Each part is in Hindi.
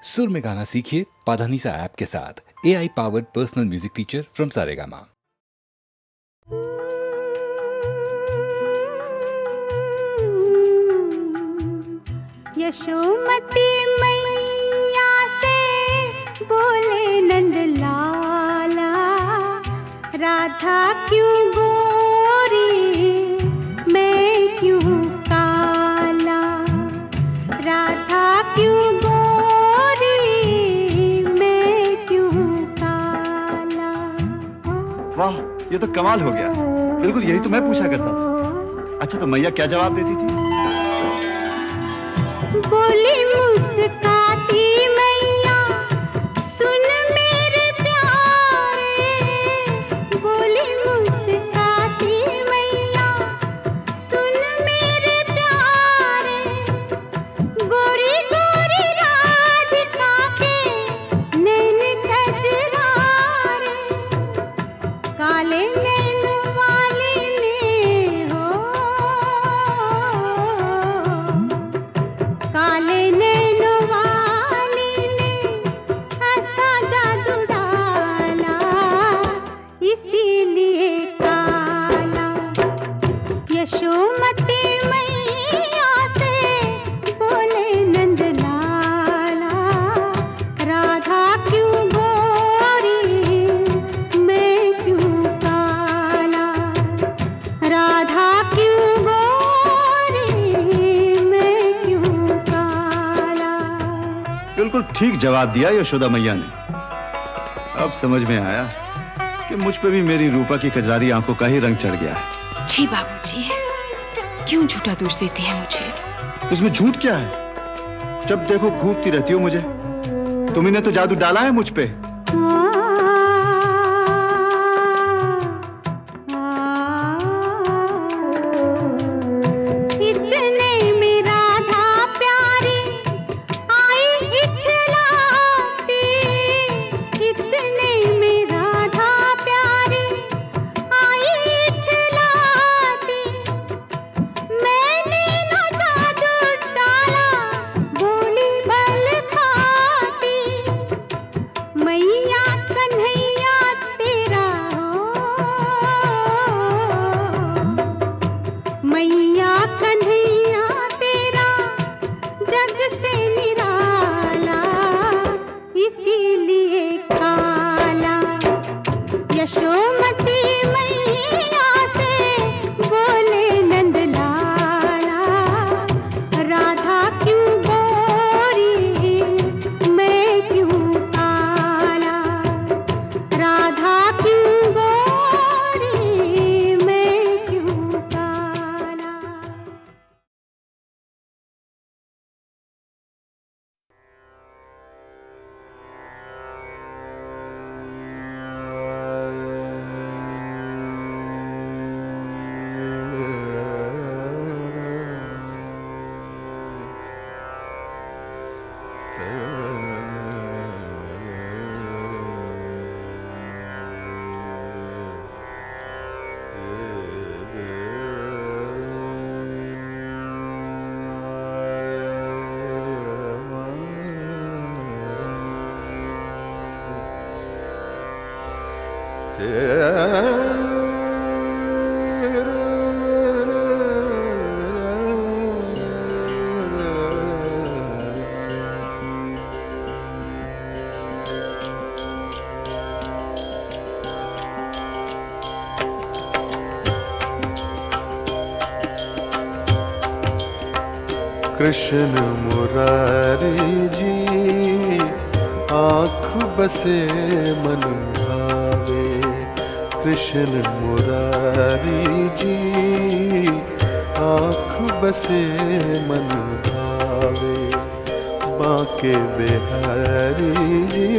सुर में गाना सीखिए पाधानीसा ऐप के साथ। AI powered personal music teacher from Saregama. Yashomati मैया से बोले नंद लाला, राधा क्यों गोरी मैं क्यों काला, राधा क्यों गोरी मैं क्यों काला। वाह, ये तो कमाल हो गया। बिल्कुल यही तो मैं पूछा करता था। अच्छा, तो मैया क्या जवाब देती थी? बोली मुस्काती मैया, सुन मेरे प्यारे, बोली मुस्काती मैया, सुन मेरे प्यारे, गोरी गोरी राधिका के नैन कजरारे, काले नैन वाले ने हो, काले नैन वाली ने ऐसा जादू डाला, इसीलिए काला। यशोमती मैया से बोले नंद लाला, राधा क्यों गोरी मैं क्यों काला, राधा क्यों गोरी मैं क्यों काला। बिल्कुल ठीक जवाब दिया यशोदा मैया ने। अब समझ में आया कि मुझ पे भी मेरी रूपा की कजरारी आंखों का ही रंग चढ़ गया है। जी बाबूजी, क्यों झूठा दोष देते हैं मुझे? इसमें झूठ क्या है? जब देखो घूरती रहती हो मुझे। तुम्ही ने तो जादू डाला है मुझ पे। इतने में राधा प्यारी आई इखलाती, इतने में राधा प्यारी आई इखलाती, मैंने न जादू डाला बोली बल खाती, मैया कन्हैया तेरा हो, मैया कन्हैया तेरा जग से निराला, इसीलिए काला। यशोमती मैया से बोले नंद लाला, राधा क्यों गोरी मैं क्यों काला, राधा क्यों गोरी मैं क्यों काला। कृष्ण मुरारी जी आँख बसे मन भावे, कृष्ण मुरारी जी आँख बसे मन भावे, बांके बिहारी जी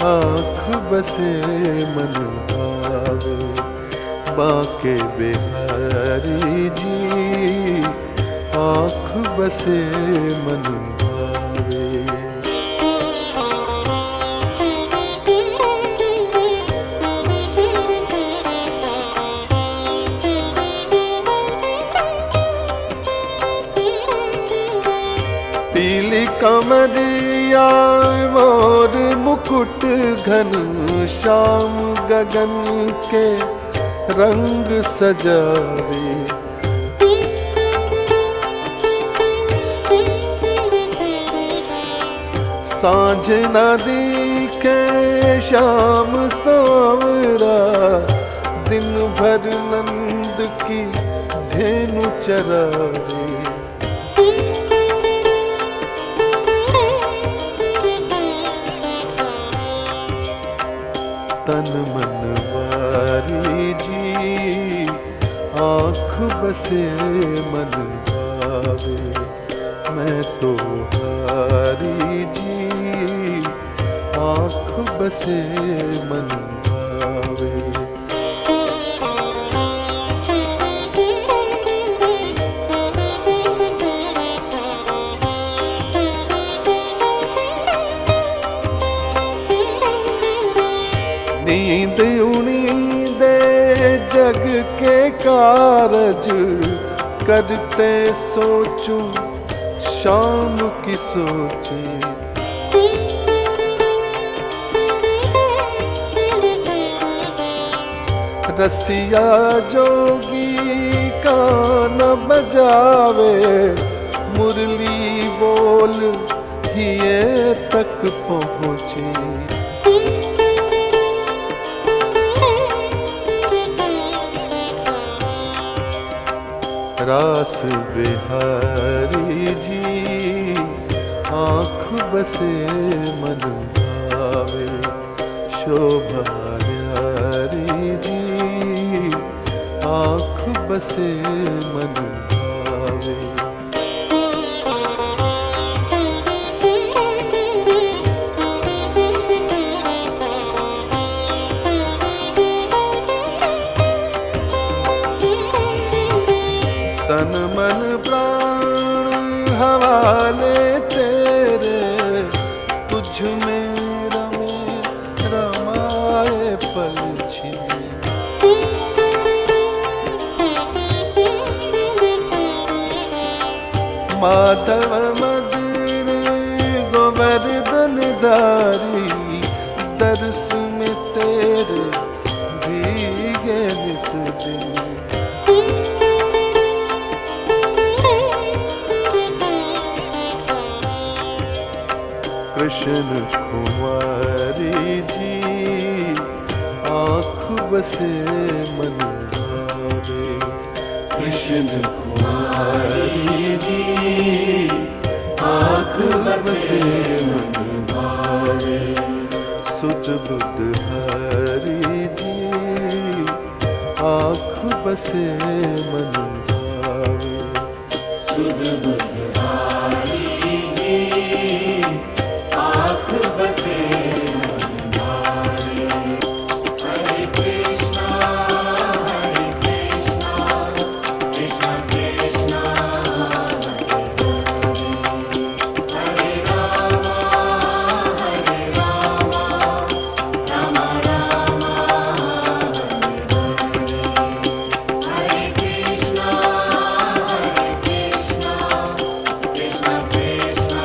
आँख बसे मन भावे, बांके बिहारी जी आँख बसे मन भावे। पीली कमल चुनरिया मोर मुकुट घन श्याम गगन के रंग सजावे। सांझ नदी के शाम सांवरा, दिन भर नंद की धेनु चरावे। तन मन वारी जी, आँख बसे मन भावे। मैं तो हारी जी, आँख बसे मन भावे। नींद उड़ीदे जग के कारज, करते सोचूं शाम की सोचे। रसिया जोगी का न बजावे, मुरली बोल हिये तक पहुँची। रास बिहारी जी, आँख बसे मन भावे। शोभा न्यारी जी, आँख बसे मन भावे। तन मन प्राण हवाले तेरे, तुझ में रमे रमाए पलछी। माधव मदन गोवर्धन धारी, दर्श में तेरे भीगे निस दिन। कृष्ण कुमारी जी, आँख बसे मन भावे। कृष्ण कुमारी जी, आँख बसे मन भावे। सुध बुध हरी जी, आँख बसे मन भावे। सुध बुध हरी जी, आँख बसे मन भावे। हरे कृष्णा कृष्णा कृष्णा हरे हरे, हरे रामा राम राम हरे हरे। हरे कृष्णा कृष्णा कृष्णा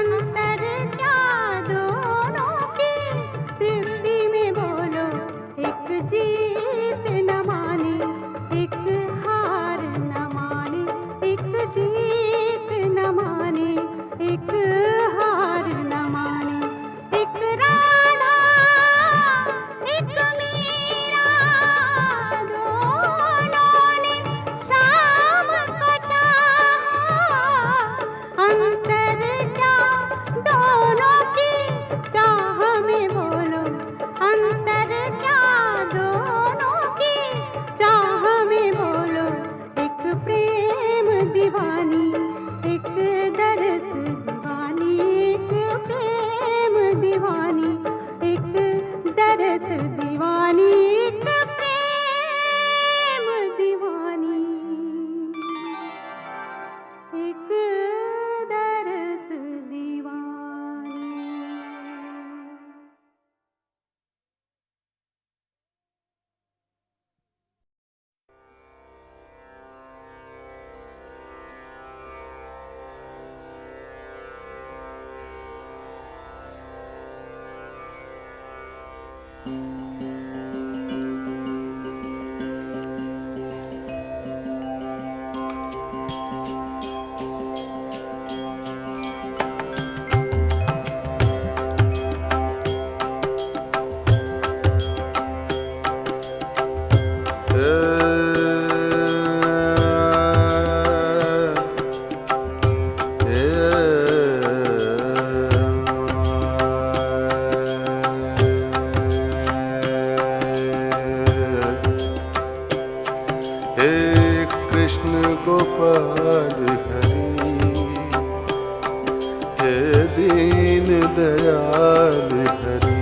अंतर क्या दोनों की तृप्ति में बोलो, एक जीत न माने एक हार न माने, एक जीत न माने एक हार न माने, एक राधा एक मीरा दोनों ने शाम को चाहा, अंतर क्या दोनों की चाह में बोलो, अंतर क्या दोनों की चाह में बोलो, एक प्रेम दीवानी एक दरस दीवानी, एक प्रेम दीवानी एक दरस दीवानी, एक प्रेम दीवानी एक दरस दीवानी। हे कृष्ण गोपाल हरि, हे दीन दयाल हरि,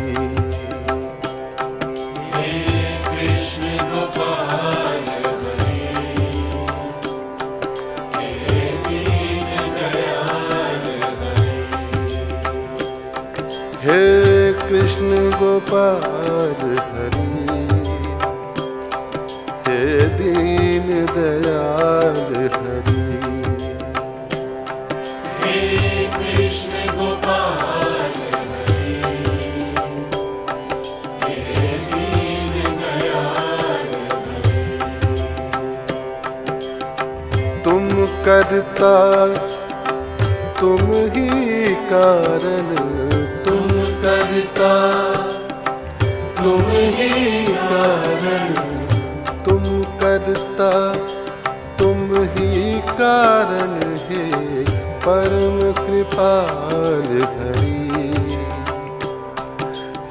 हे कृष्ण गोपाल हरि, हे दीन दयाल हरि, तुम करता तुम ही कारण, तुम करता तुम ही कारण, तुम करता तुम ही कारण, हे परम कृपाल हरि,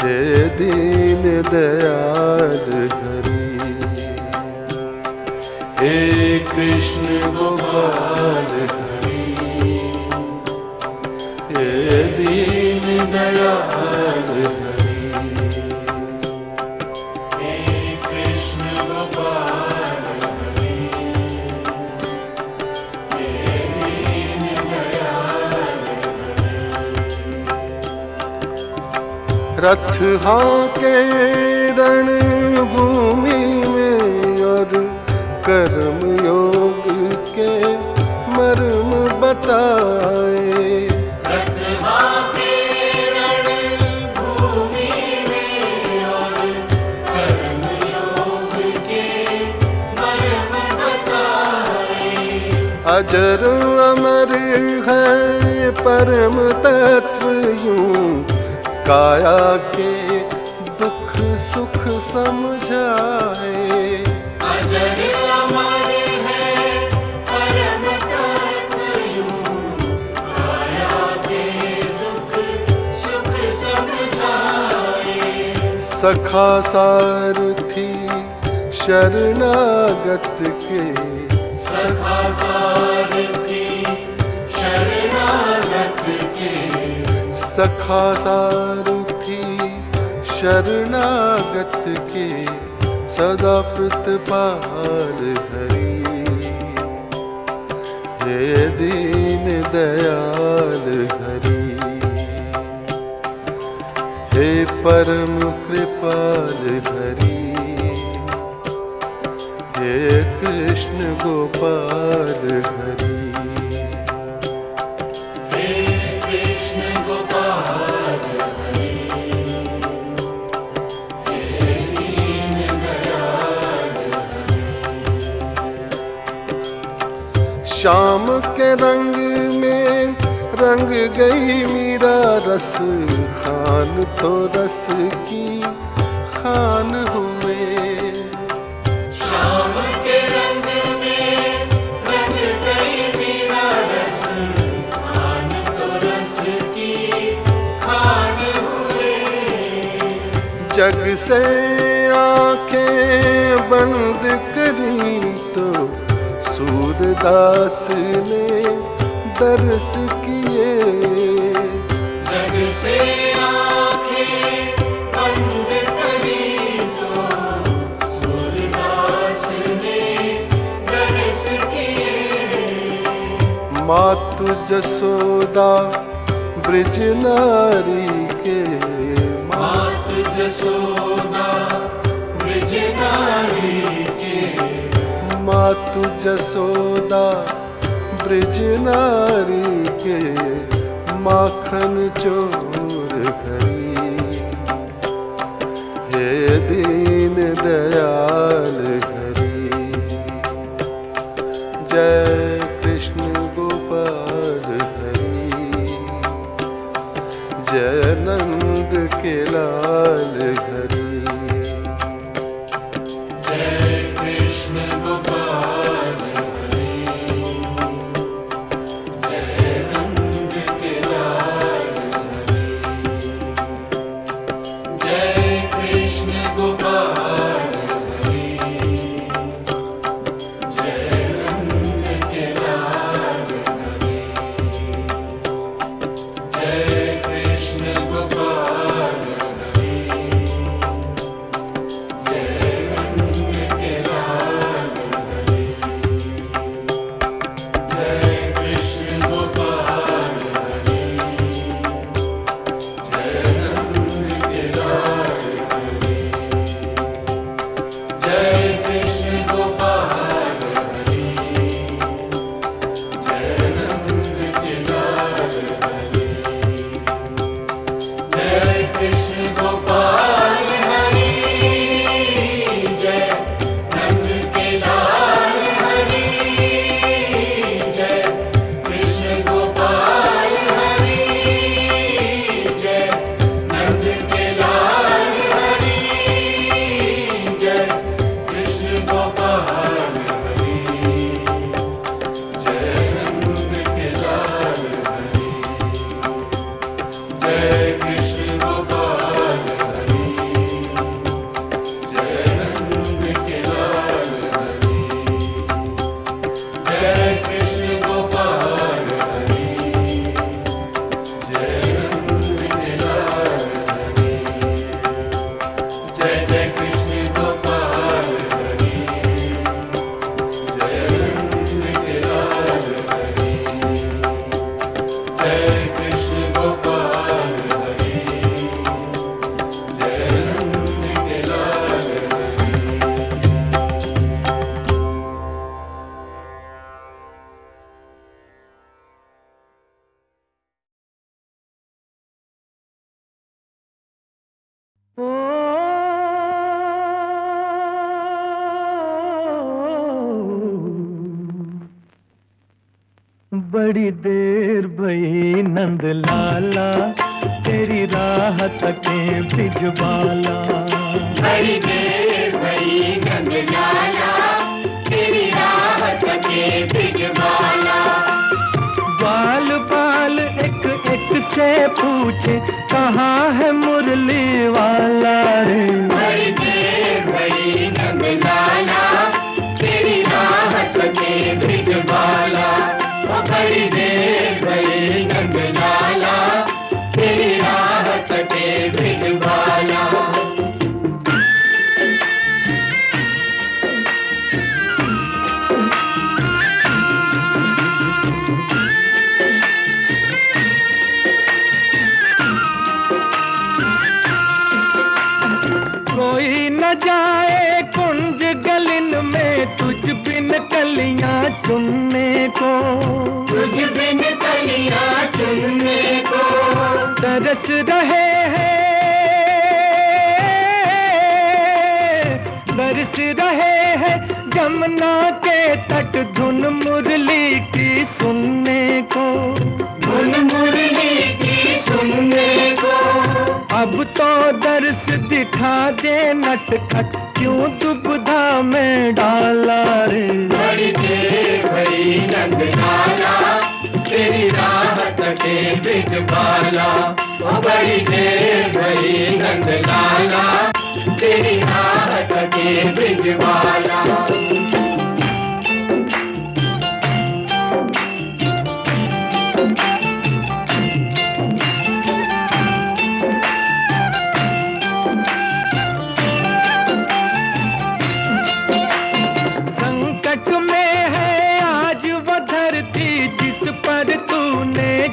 हे दीन दयाल हरि, हे कृष्ण गोपाल हरि, हे दीन दयाल हरि, हे कृष्ण गोपाल हरि, हे दीन दयाल हरि। रथ हाके रणभूमि में और कर्म योग के मर्म बताए, अजर अमर है परम तत्व यूं, काया के दुख सुख समझाए, अजर अमर है परम तत्व यूं, काया के दुख सुख समझाए, सखा सारथी शरणागत के, सखा सारथी शरणागत के, सखा सारथी शरणागत के, सदा प्रतिपाल हरि, हे दीन दयाल हरि, हे परम कृपाल हरि, हे कृष्ण गोपाल हरि, हे कृष्ण शाम के रंग में रंग गई मीरा रस खान तो रस की खान हुए। शाम के रंग में रंग गई मीरा रस खान तो रस की खान हुए। जग से आंखें बंद करी तो सूरदास ने दर्श किए। जग से आंखें बंद करी तो सूरदास ने दर्श किए। मातु जसोदा ब्रज नारी के, मात जसोदा ब्रज नारी के, मातु जसोदा ब्रज नारी के माखन चोर हरी। हे दीन दयाल हरी, जय कृष्ण गोपाल हरी, जय नंद के लाल हरी। जय कृष्ण गोपाल हरि, जय नंद के लाल हरि। जय कृष्ण गोपाल हरि, जय नंद के लाल हरि। जय कृष्ण गोपाल हरि, जय नंद के लाल हरि। जय कृष्ण गोपाल हरि, जय नंद के लाल हरि। जय कृष्ण गोपाल हरि, जय नंद के लाल हरि। जय कृष्ण गोपाल हरि, जय नंद के लाल हरि। जय कृष्ण गोपाल हरि, जय नंद के लाल हरि। जय कृष्ण गोपाल हरि, जय नंद के लाल हरि। जय कृष्ण गोपाल हरि, जय नंद के लाल हरि। जय कृष्ण गोपाल हरि, जय नंद के लाल हरि। जय जय कृष्ण गोपाल हरि, जय नंद के लाल हरि। जय कृष्ण गोपाल हरि, जय नंद के लाल हरि। बड़ी देर भई नंद लाला, तेरी राह तके बिजबाला। बड़ी देर भई नंद लाला, तेरी राह तके बिजबाला। बाल बाल एक एक से पूछे, कहाँ है मुरली वाला रे। बड़ी देर भई नंद लाला, तेरी राह तके बिजबाला। बड़ी देर भई नंद लाला, तेरी राह तके बिजबाला। कोई न जाए कुंज गलिन में, तुझ बिन कलियां चुनने को। तुझ बिन कलियां चुनने को। तरस रहे हैं, बरस रहे हैं जमुना के तट धुन मुरली की सुनने को, धुन मुरली की सुनने को। अब तो दर्श दिखा दे नटखट, क्यों दुविधा में डाला रे। बड़ी देर भई नंद लाला, तेरी राह तके ब्रिज बाला। ओ बड़ी देर भई नंद लाला, तेरी राह तके ब्रिज बाला।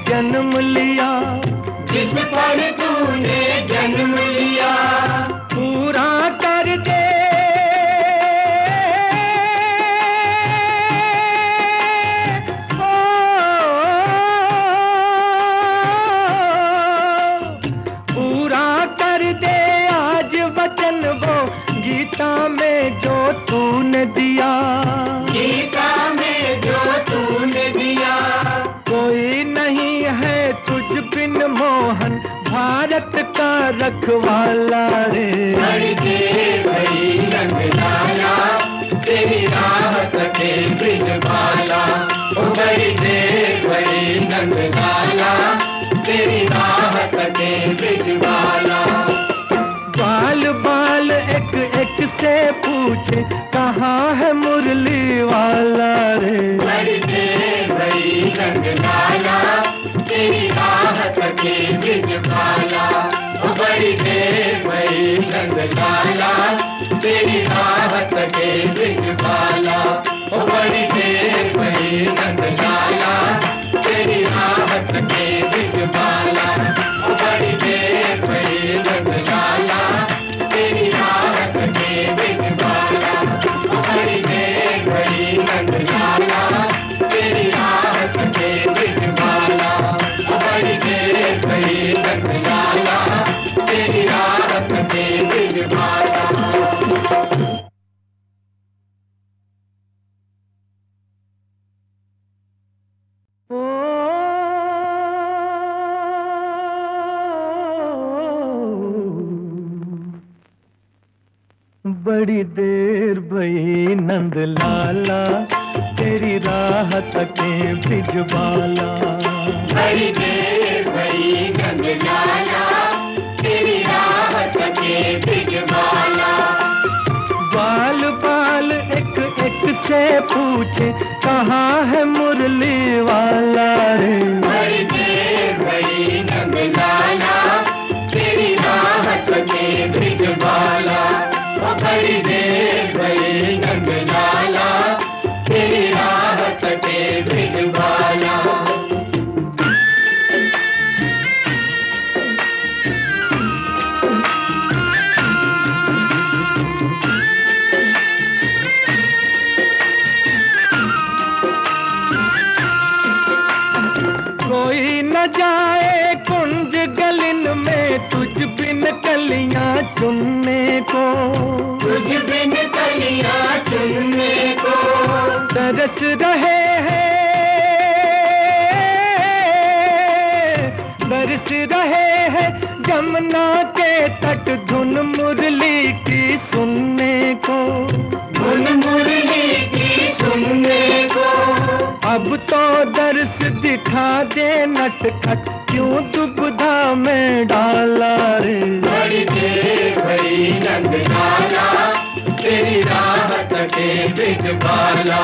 जन्म लिया, जिस पर तूने जन्म लिया, पूरा कर दे ओ, पूरा कर दे आज वचन वो गीता में जो तूने दिया, गीता में जो तूने दिया। कोई नहीं है तुझ बिन मोहन, भारत का रखवाला रे। बड़ी देर भई नंद लाला, तेरी राह तके ब्रिज बाला। ओ बड़ी देर भई नंद लाला, तेरी राह तके ब्रिज बाला। बाल बाल एक एक से पूछे, कहाँ है मुरली वाला रे। बड़ी देर भई नंद लाला, तेरी राह तके ब्रिज बाला। ओ बड़ी देर भई नंद लाला, तेरी राह तके ब्रिज बाला। ओ बड़ी देर भई नंद लाला, तेरी राह तके ब्रिज बाला। ओ बड़ी देर भई नंद लाला, तेरी राह तके ब्रिज बाला। ओ बड़ी देर भई नंद लाला, तेरी राह तके ब्रिज बाला। ओ बड़ी देर भई नंद लाला, तेरी राह तके ब्रिज बाला। बड़ी देर भई नंद लाला, तेरी राह तके ब्रिज बाला। बड़ी देर भई नंद लाला, तेरी राह तके ब्रिज बाला। बाल बाल एक एक से पूछे, कहाँ है मुरली वाला रे। बड़ी देर भई नंद लाला, तेरी राह तके ब्रिज बाला। ओ बड़ी देर भई नंद लाला, तेरी राह तके ब्रिज बाला। कोई न जाए कुंज गलिन में, तुझ बिन कलियां चुनने को, तुझ बिन कलियां चुनने को। तरस रहे हैं, बरस रहे हैं जमुना के तट धुन मुरली की सुनने को, धुन मुरली की सुनने को। अब तो दर्श दिखा दे नटखट, क्यों दुविधा में डाला रे। बड़ी देर भई नंद लाला, तेरी राह तके ब्रिज बाला।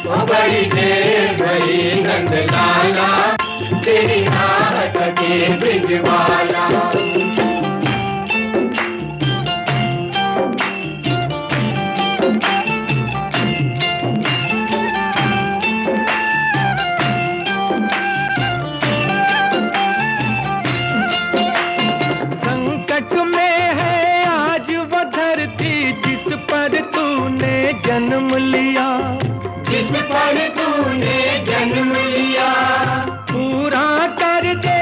ओ बड़ी देर भई नंद लाला, तेरी राह तके ब्रिज बाला। संकट में है आज वो धरती, जिस पर तूने जन्म लिया, जिस पर तूने जन्म लिया। पूरा कर दे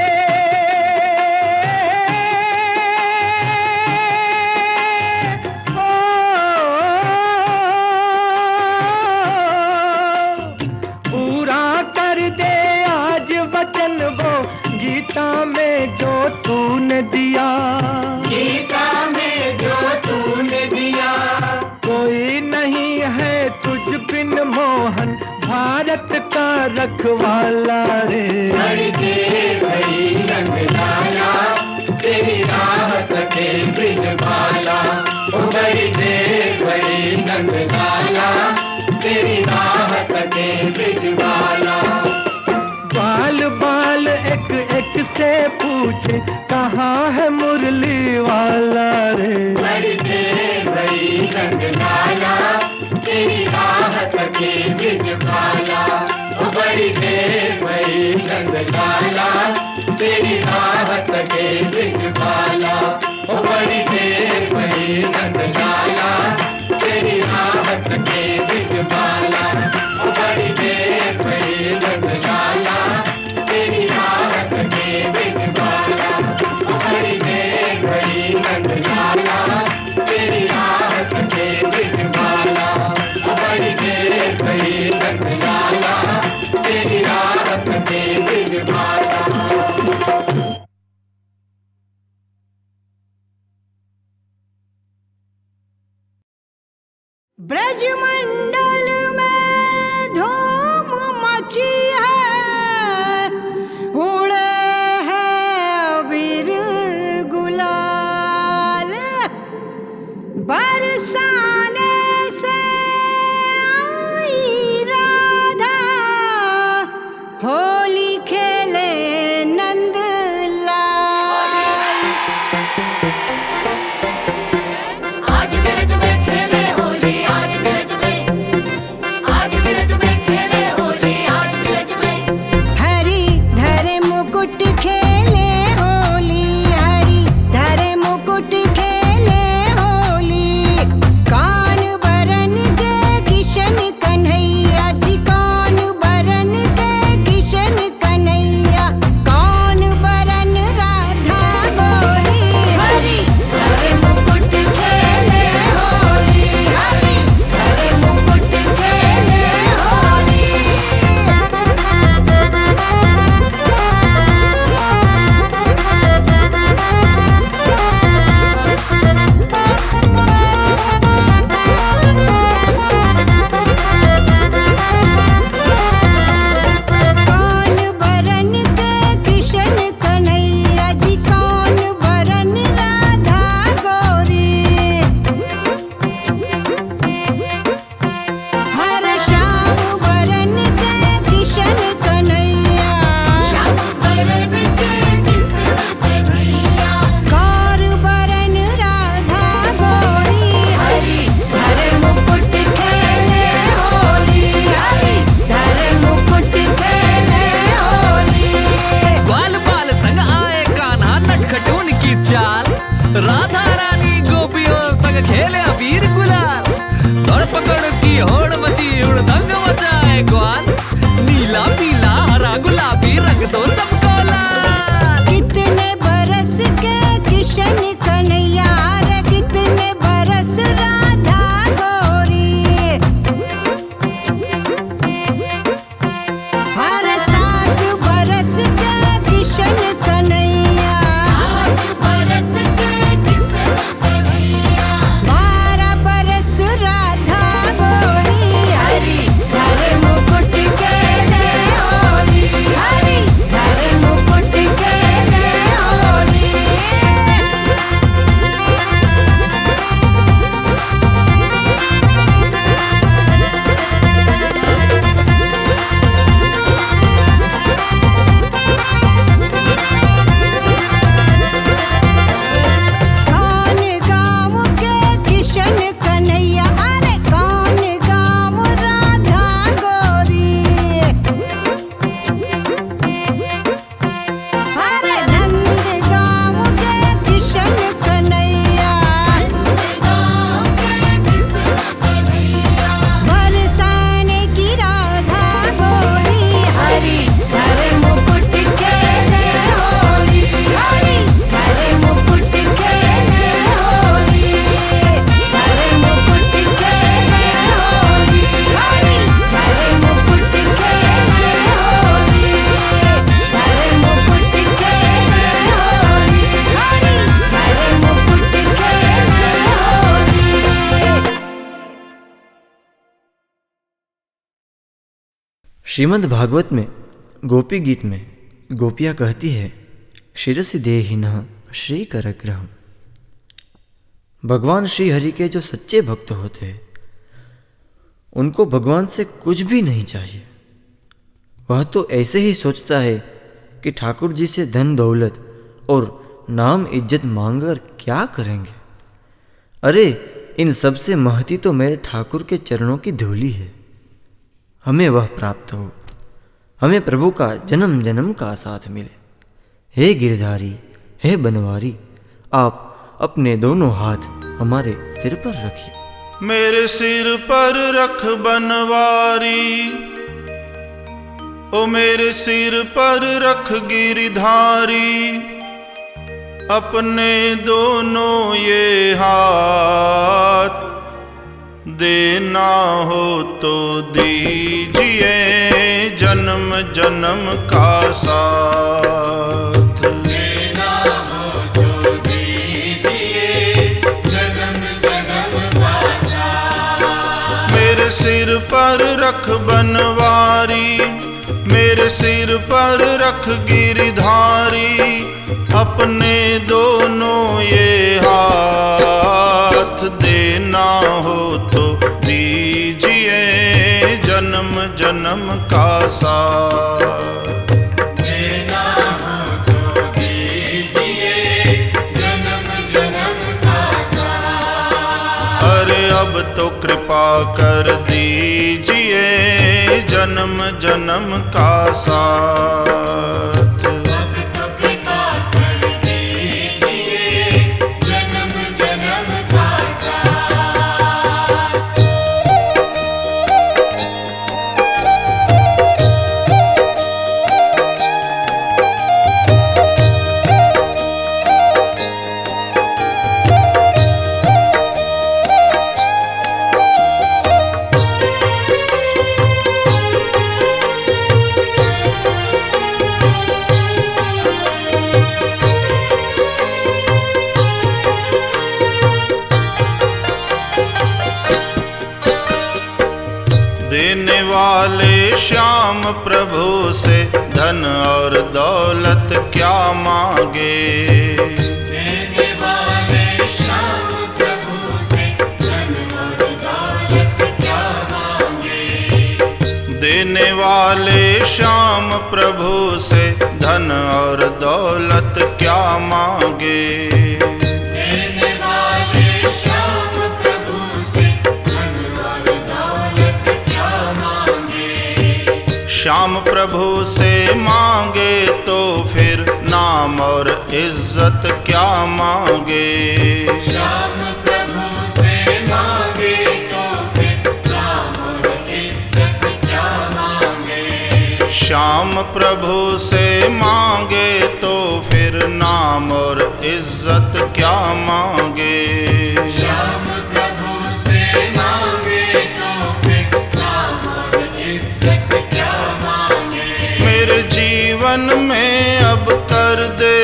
में जो तूने दिया, गीता में जो तूने दिया, कोई नहीं है तुझ बिन मोहन भारत का रखवाला रे। बड़ी देर भई रंग लाला, तेरी राहत के ब्रिज बाला। ओ बड़ी देर भई रंग लाला, तेरी राहत के ब्रिज बाला। बाल बाल एक एक से पूछे कहाँ है मुरली वाला रे। बड़ी देर भई रंग लाला, तेरी राहत के ब्रिज बाला। ओ बड़ी देर भई रंग लाला, तेरी राहत के ब्रिज बाला। ओ बड़ी देर भई रंग लाला, तेरी राहत के ब्रिज बाला। ओ बड़ी देर भई रंग लाला, तेरी राहत के ब्रिज बाला। ओ बड़ी देर भई रंग लाला, तेरी राहत के ब्रिज बाला। ओ बड़ी देर भई रंग लाला, तेरी राहत के ब्रिज बाला। ब्रजमंडल में धूम मची है, उड़े हैं अबीर गुलाल, बरसाने से आई राधा, होली खेले नंदलाल। आज ब्रज में खेले होली, आज ब्रज में, आज ब्रज में खेले होली, आज ब्रज में। हरि धरे मुकुट खेले होली, हरि धरे मुकुट खेले होली। कान बरन के किशन कन्हैया जी, कान बरन के किशन कन्हैया, कान बरन राधा गोरी। हरि धरे मुकुट खेले होली, हरि धरे मुकुट खेले होली। कान बरन के किशन कन्हैया जी, कान बरन राधा गोरी। हर श्याम बरन के किशन कन्हैया, श्याम बरन के किशन कन्हैया, कार बरन राधा गोरी। हरि धरे मुकुट खेले होली, हरि धरे मुकुट खेले होली। बाल बाल संग आए कान्हा नटखटून की चाल, राधा रानी गोपियों संग खेले अबीर गुलाल। धड़ पकड़ की होड़ मची उड़दंग मचाए ग्वाल, नीला पीला हरा गुलाबी रंग दो सबको लाल। कितने बरस के किशन कन्हैया रे, कितने बरस राधा गोरी। हर 7 बरस के किशन कन्हैया, 7 बरस के किशन श्रीमद् भागवत में गोपी गीत में गोपियाँ कहती है, शिरसि देहिनः श्री करग्रहम्। भगवान श्री हरि के जो सच्चे भक्त होते हैं उनको भगवान से कुछ भी नहीं चाहिए। वह तो ऐसे ही सोचता है कि ठाकुर जी से धन दौलत और नाम इज्जत मांगकर क्या करेंगे। अरे इन सब से महती तो मेरे ठाकुर के चरणों की धूली है। हमें वह प्राप्त हो, हमें प्रभु का जन्म जन्म का साथ मिले। हे गिरधारी, हे बनवारी, आप अपने दोनों हाथ हमारे सिर पर रखिए। मेरे सिर पर रख बनवारी, ओ मेरे सिर पर रख गिरधारी, अपने दोनों ये हाथ, देना हो तो दीजिए जन्म जन्म का साथ। देना हो तो दीजिए जन्म जन्म का साथ। मेरे सिर पर रख बनवारी, मेरे सिर पर रख गिरधारी, अपने दोनों ये हाथ, देना हो तो दीजिए जन्म जन्म का साथ। देना हो तो दीजिए जन्म जन्म का साथ। अरे अब तो कृपा कर दीजिए जन्म जन्म का साथ। देने वाले श्याम प्रभु से धन और दौलत क्या मांगे। देने वाले श्याम प्रभु से धन और दौलत क्या मांगे। देने वाले श्याम प्रभु से धन और दौलत क्या मांगे। श्याम प्रभु से मांगे तो फिर नाम और इज्जत क्या मांगे। श्याम प्रभु से मांगे तो फिर नाम और इज्जत क्या मांगे। श्याम प्रभु से मांगे तो फिर नाम और इज्जत क्या मांगे। श्याम प्रभु से मांगे तो फिर नाम और इज्जत क्या मांगे। मेरे जीवन में अब कर दे,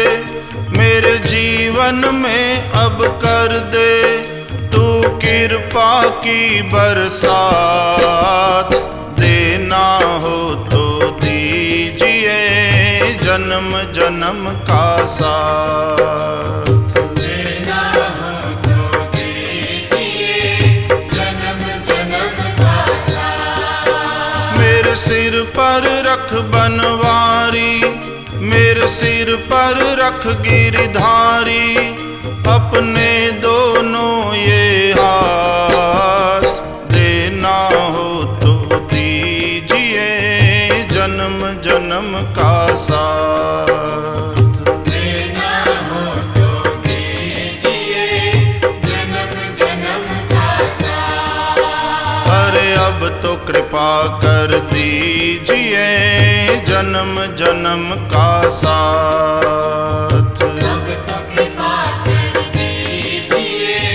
मेरे जीवन में अब कर दे तू कृपा की बरसात। देना हो तो दीजिए जन्म जन्म का साथ। देना हो तो दीजिए जन्म जन्म का साथ। मेरे सिर पर रख बनवारी, मेरे सिर पर रख गिरधारी, अपने दोनों ये हाथ, देना हो तो दीजिए जन्म जन्म का साथ। देना हो तो दीजिए जन्म जन्म का साथ। अरे अब तो कृपा कर दीजिए जन्म जन्म का साथ। अब तो कृपा कर दीजिए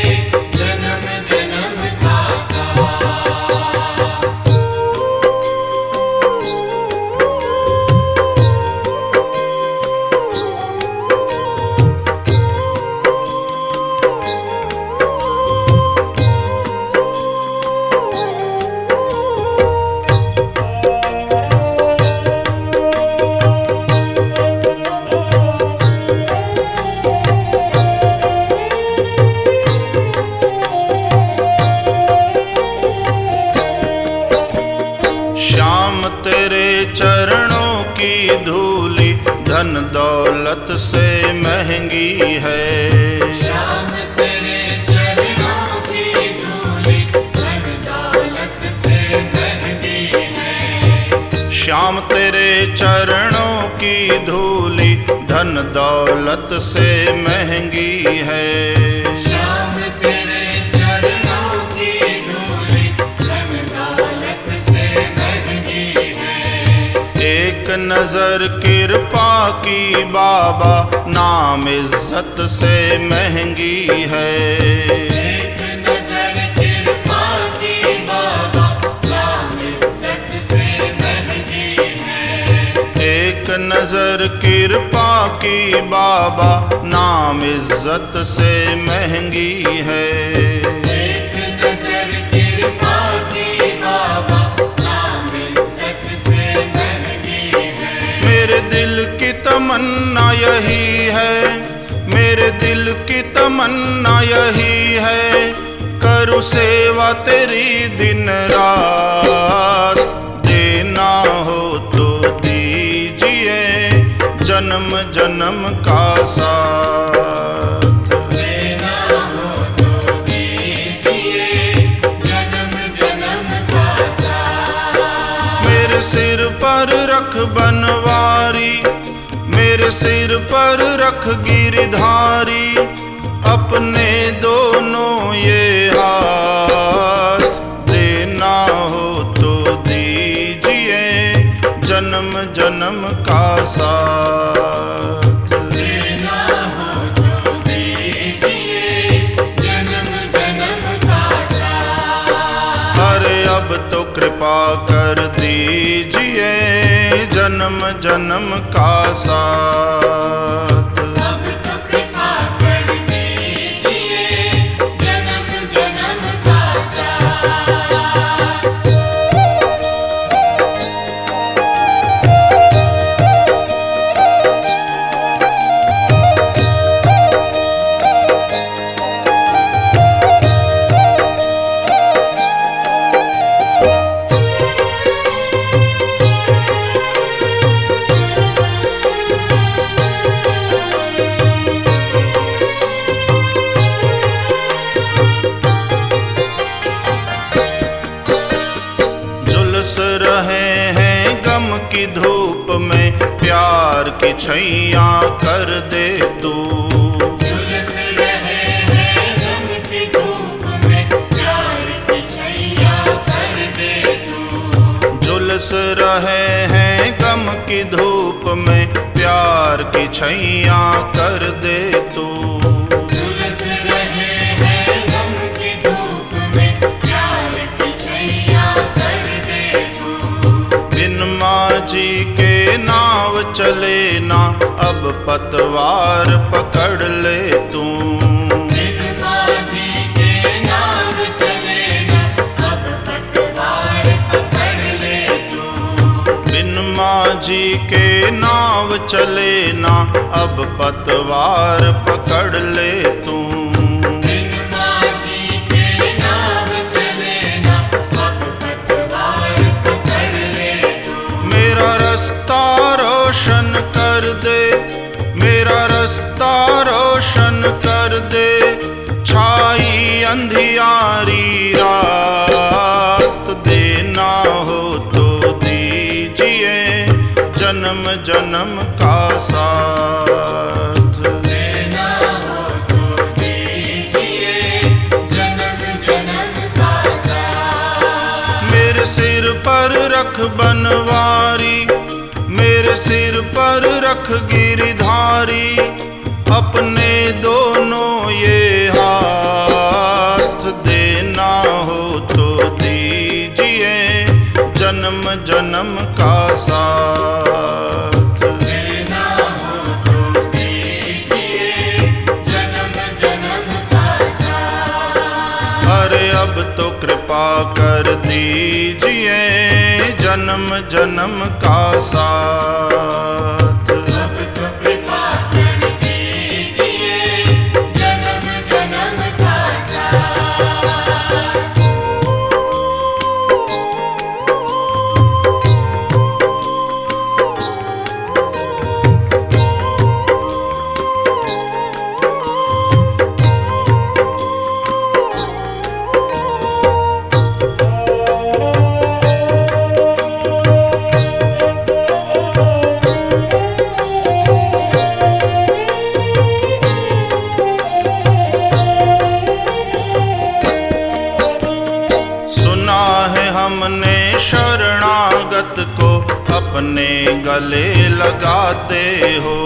जन्म जन्म का साथ। से महंगी है। श्याम तेरे चरणों की धूली धन दौलत से महंगी है। श्याम तेरे चरणों की धूली धन दौलत से महंगी है। श्याम तेरे चरणों की धूली धन दौलत से महंगी है। एक नजर कृपा की बाबा नाम इज्जत से महंगी है। एक नजर कृपा की बाबा नाम इज्जत से महंगी है। एक नजर कृपा की बाबा नाम इज्जत से महंगी है। एक नजर कृपा की बाबा नाम इज्जत से महंगी है। मेरे दिल की तमन्ना यही है, मेरे दिल की तमन्ना यही है, करूँ सेवा तेरी दिन रात। देना हो तो दीजिए जन्म जन्म का साथ। देना हो तो दीजिए जन्म जन्म का साथ। मेरे सिर पर रख बनवारी, मेरे सिर पर रख गिरधारी, अपने दोनों ये हाथ। देना हो तो दीजिए जन्म जन्म का साथ। देना हो तो दीजिए जन्म जन्म का साथ। अरे अब तो कृपा कर दीजिए जन्म जन्म का साथ। अब तो कृपा कर दीजिए जन्म जन्म का साथ। झुलस रहे हैं गम की धूप में, प्यार की छैया कर दे तू। झुलस रहे हैं गम की धूप में, प्यार की छैया कर दे तू। झुलस रहे हैं गम की धूप में, प्यार की छैया कर दे तू। झुलस रहे हैं गम की धूप में, प्यार की छैया कर दे तू। बिन माँ जी के नाव चले ना, अब पतवार पकड़ ले तू। बिन माँझी के नाव चले ना, अब पतवार पकड़ ले तू। बिन माँ जी के नाव चले ना, अब पतवार पकड़ ले तू। बिन माँझी के नाव चले ना, अब पतवार पकड़ ले तू। मेरा रास्ता रोशन कर दे, मेरा रास्ता रोशन कर दे, छाई अंधियारी रात। देना हो तो दीजिए जन्म जन्म का साथ। देना हो तो दीजिए जन्म जन्म का साथ। मेरे सिर पर रख बनवारी, मेरे सिर पर रख गिरधारी, अपने दोनों ये हाथ। देना हो तो दीजिए जन्म जन्म का साथ। देना हो तो दीजिए जन्म जन्म का साथ। अरे अब तो कृपा कर दीजिए जन्म जन्म का साथ। अब तो कृपा कर दीजिए जन्म जन्म का साथ। लगाते हो।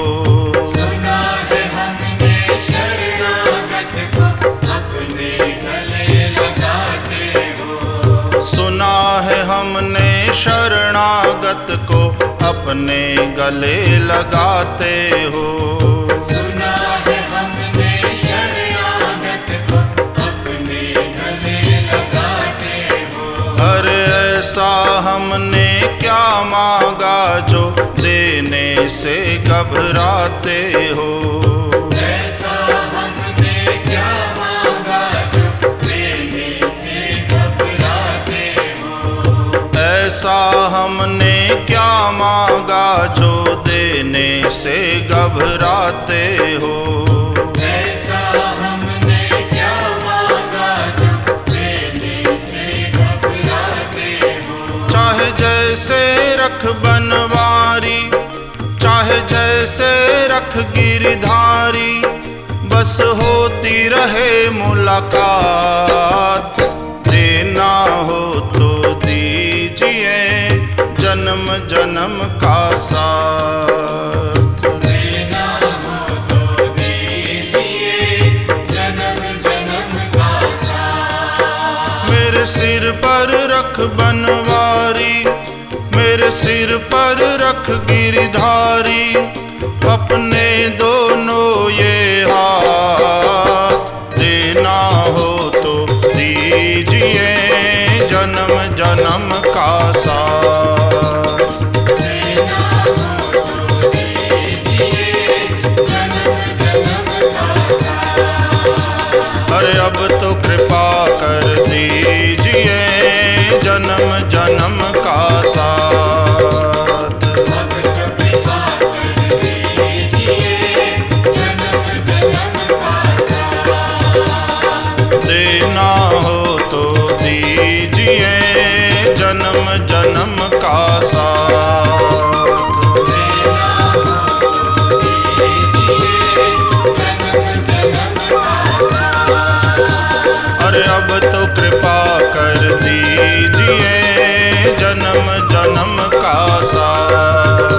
सुना है हमने शरणागत को अपने गले लगाते हो। सुना है हमने शरणागत को अपने गले लगाते हो। सुना है हमने शरणागत को अपने गले लगाते हो। अरे ऐसा हमने क्या मांगा जो देने से घबराते हो। ऐसा हमने क्या मांगा जो देने से घबराते हो। ऐसा हमने क्या मांगा जो देने से घबराते हो। ऐसा हमने क्या मांगा जो देने से घबराते हो। चाहे जैसे रख बनवारी, चाहे जैसे रख गिरधारी, बस होती रहे मुलाकात। देना हो तो दीजिए जन्म जन्म का साथ। देना हो तो दीजिए जन्म जन्म का साथ। मेरे सिर पर रख बनवारी, मेरे सिर पर रख गिरधारी, अपने दोनों ये हाथ। देना हो तो दीजिए जन्म जन्म का साथ। देना हो तो दीजिए जन्म जन्म का साथ। अरे अब तो कृपा कर दीजिए जन्म जन्म का साथ। अब तो कृपा कर दीजिए जन्म जन्म का साथ। देना हो तो दीजिए जन्म जन्म का साथ। देना हो तो दीजिए जन्म जन्म का साथ। अरे अब तो कृपा कर दीजिए जन्म जन्म का साथ।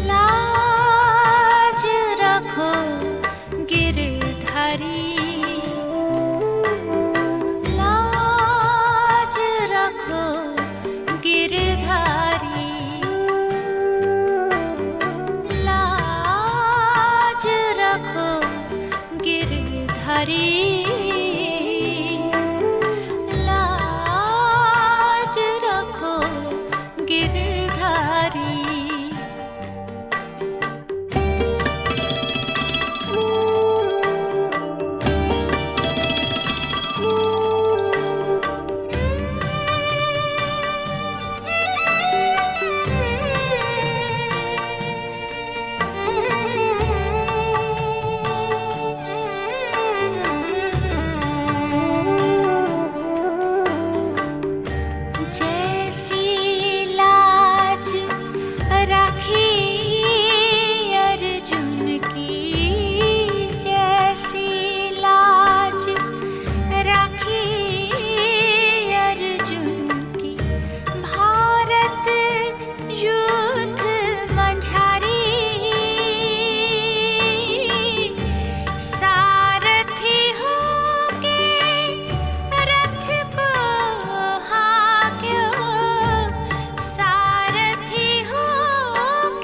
लाज रखो गिरधारी, लाज रखो गिरधारी, लाज रखो गिरधारी, लाज रखो गिरधारी।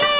के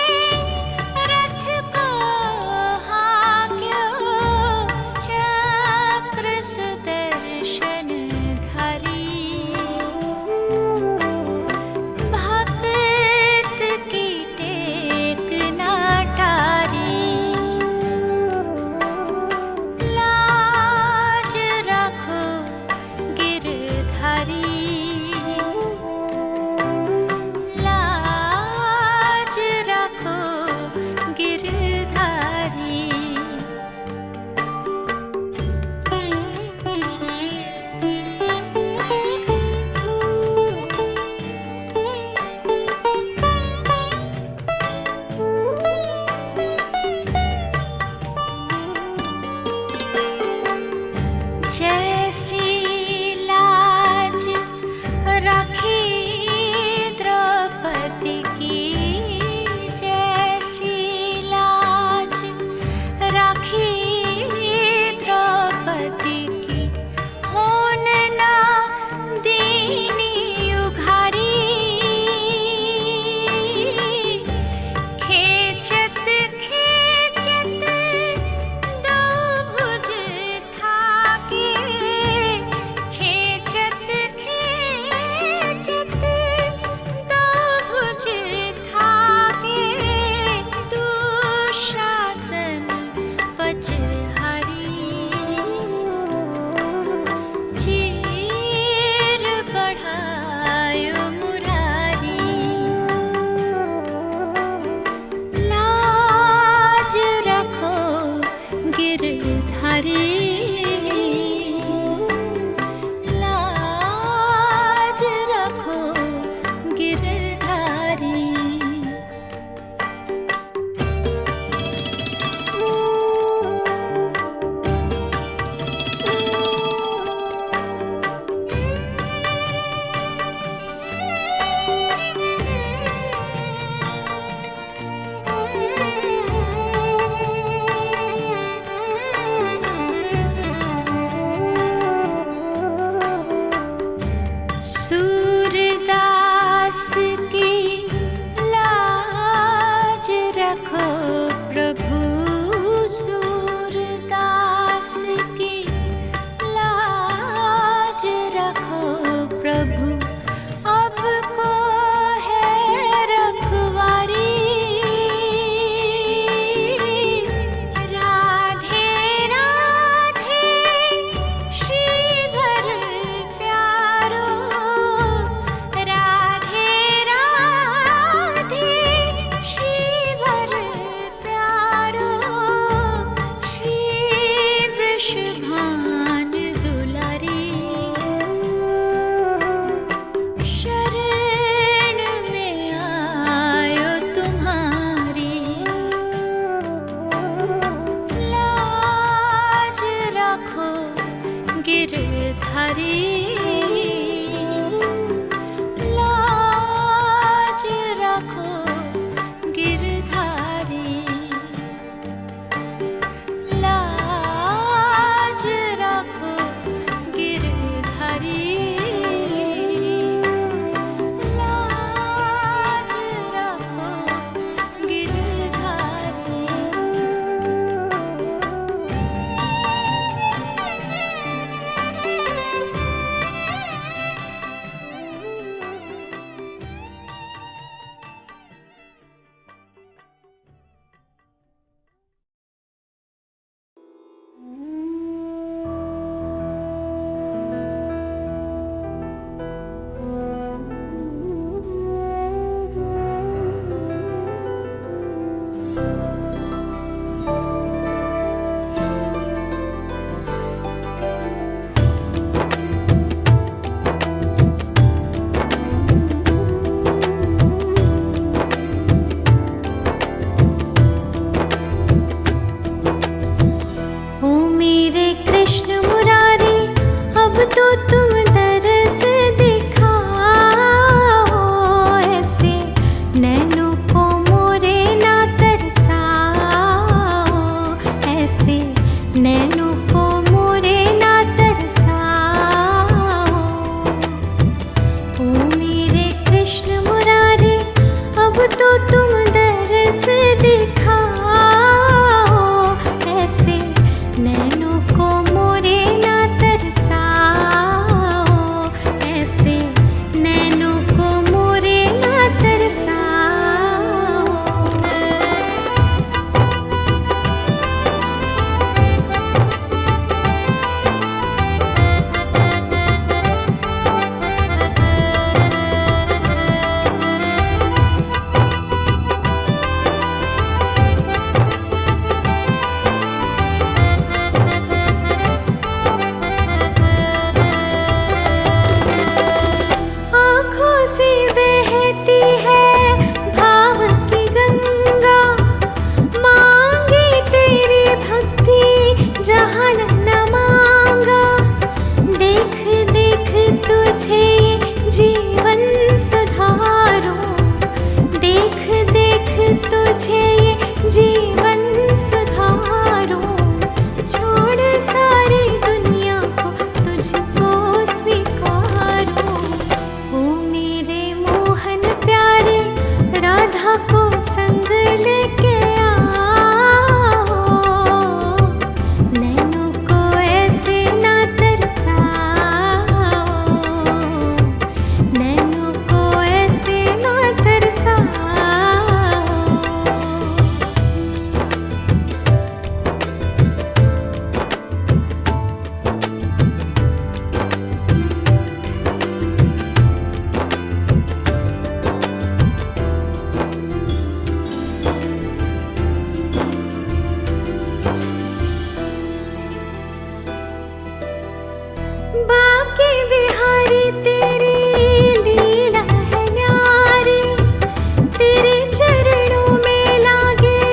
तेरे चरणों में लागे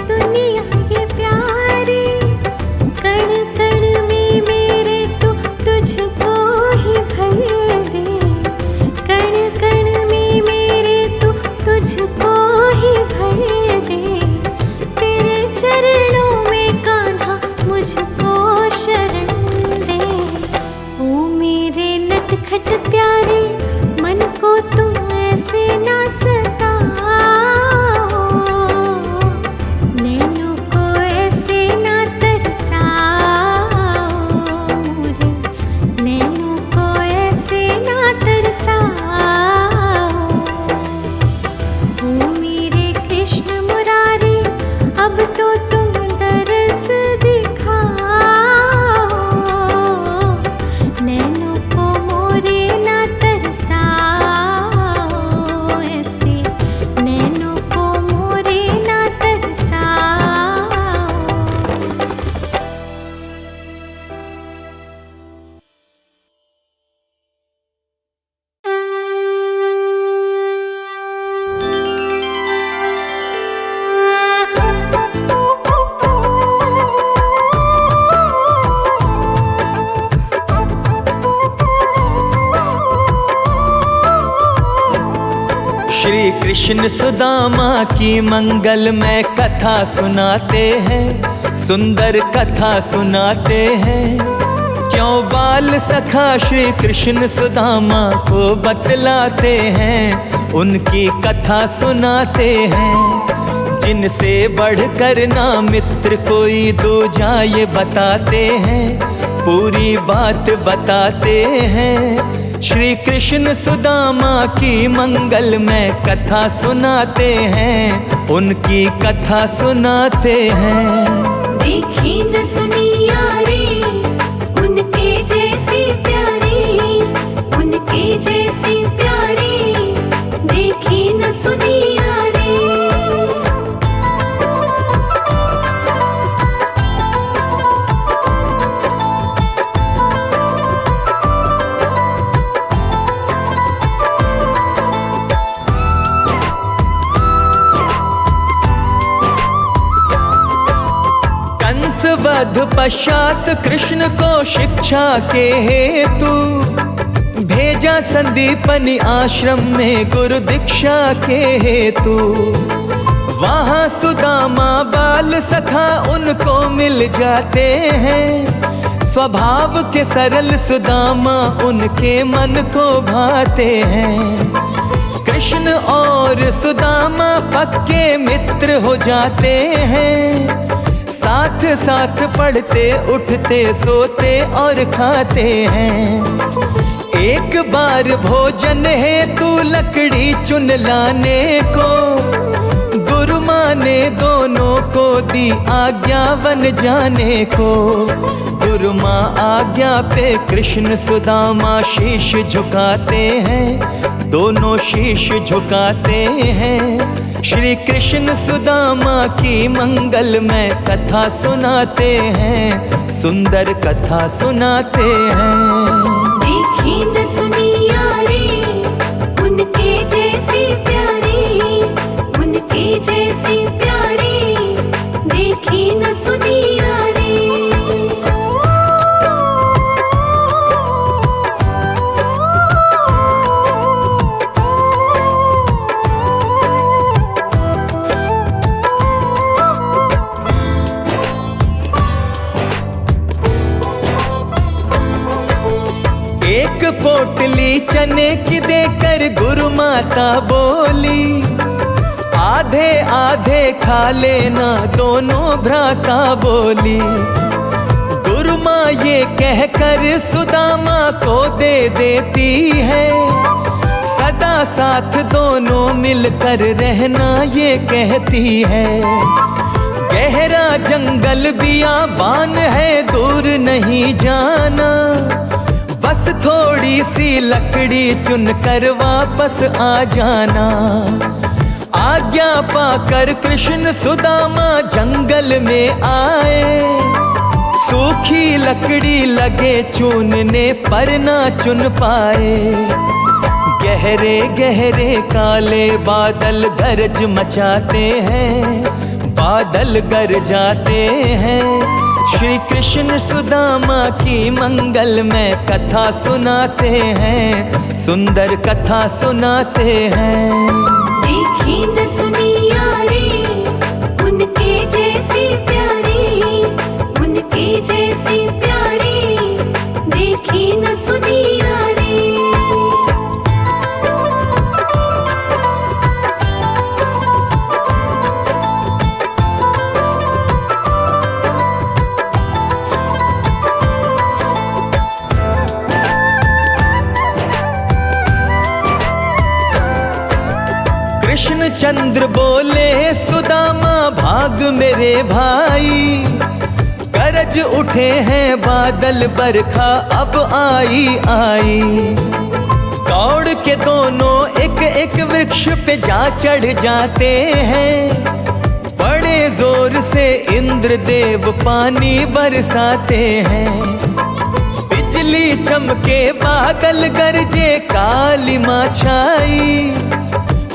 दुनिया ये प्यारी। कण कण में मेरे तो तुझको ही भर दे, कण कण में मेरे तो तुझको ही भर दे। तेरे चरणों में कान्हा मुझको शरण दे। ओ मेरे नटखट प्यारे मन को तुम ऐसे ना सताओ, नैनों को ऐसे ना तरसाओ, मोरे नैनों को ऐसे ना तरसाओ। ओ मेरे कृष्ण मुरारी अब तो तुम दरस दिखाओ, नैनों को मोरे ना तरसाओ, ऐसे नैनों को मोरे ना तरसाओ। श्री कृष्ण सुदामा की मंगलमय कथा सुनाते हैं, सुंदर कथा सुनाते हैं। क्यों बाल सखा श्री कृष्ण सुदामा को बतलाते हैं, उनकी कथा सुनाते हैं। जिनसे बढ़कर ना मित्र कोई दूजा ये बताते हैं, पूरी बात बताते हैं। श्री कृष्ण सुदामा की मंगलमय कथा सुनाते हैं, उनकी कथा सुनाते हैं। देखी न सुनी यारी उनके जैसी प्यारी, उनके जैसी प्यारी, देखी न सुनी यारी। वध पश्चात कृष्ण को शिक्षा के हेतु भेजा संदीपनि आश्रम में गुरु दीक्षा के हेतु। वहाँ सुदामा बाल सखा उनको मिल जाते हैं, स्वभाव के सरल सुदामा उनके मन को भाते हैं। कृष्ण और सुदामा पक्के मित्र हो जाते हैं, साथ साथ पढ़ते उठते सोते और खाते हैं। एक बार भोजन हेतु लकड़ी चुन लाने को गुरु माँ ने दोनों को दी आज्ञा वन जाने को। गुरु माँ आज्ञा पे कृष्ण सुदामा शीश झुकाते हैं, दोनों शीश झुकाते हैं। श्री कृष्ण सुदामा की मंगलमय कथा सुनाते हैं, सुंदर कथा सुनाते हैं। देखी न सुनी यारी उनके जैसी प्यारी, उनके जैसी प्यारी, देखी न सुनी यारी। एक पोटली चने की देकर गुरु माता बोली, आधे आधे खा लेना दोनों भ्राता बोली। गुरु माँ ये कहकर सुदामा को दे देती है, सदा साथ दोनों मिलकर रहना ये कहती है। गहरा जंगल बियाबान है दूर नहीं जाना, बस थोड़ी सी लकड़ी चुनकर वापस आ जाना। आज्ञा पाकर कृष्ण सुदामा जंगल में आए, सूखी लकड़ी लगे चुनने पर ना चुन पाए। गहरे गहरे काले बादल गरज मचाते हैं, बादल गरजाते हैं। श्री कृष्ण सुदामा की मंगल में कथा सुनाते हैं, सुंदर कथा सुनाते हैं। देखी न सुनी यारी उनके जैसी प्यारी, उनके जैसी प्यारी, देखी न सुनी यारी। कृष्ण चंद्र बोले सुदामा भाग मेरे भाई, गरज उठे हैं बादल बरखा अब आई आई। दौड़ के दोनों एक एक वृक्ष पे जा चढ़ जाते हैं, बड़े जोर से इंद्रदेव पानी बरसाते हैं। बिजली चमके बादल गरजे काली माँ छाई,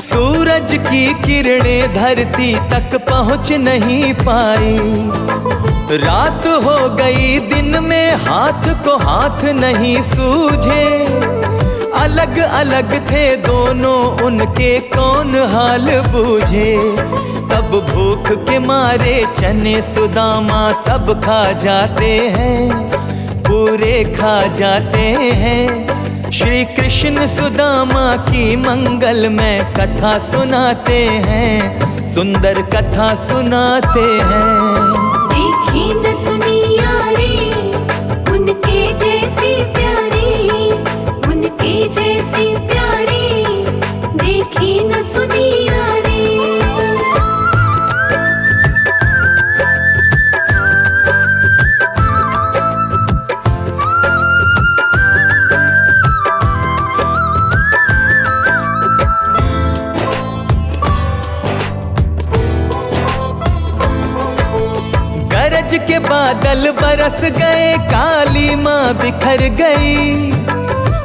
सूरज की किरणें धरती तक पहुँच नहीं पाई। रात हो गई दिन में हाथ को हाथ नहीं सूझे, अलग अलग थे दोनों उनके कौन हाल बूझे। तब भूख के मारे चने सुदामा सब खा जाते हैं, पूरे खा जाते हैं। श्री कृष्ण सुदामा की मंगल में कथा सुनाते हैं, सुंदर कथा सुनाते हैं। देखी न सुनी यारी उनके जैसी प्यारी, उनके जैसी प्यारी, देखी न सुनी यारी। गरज के बादल बरस गए, काली माँ बिखर गई।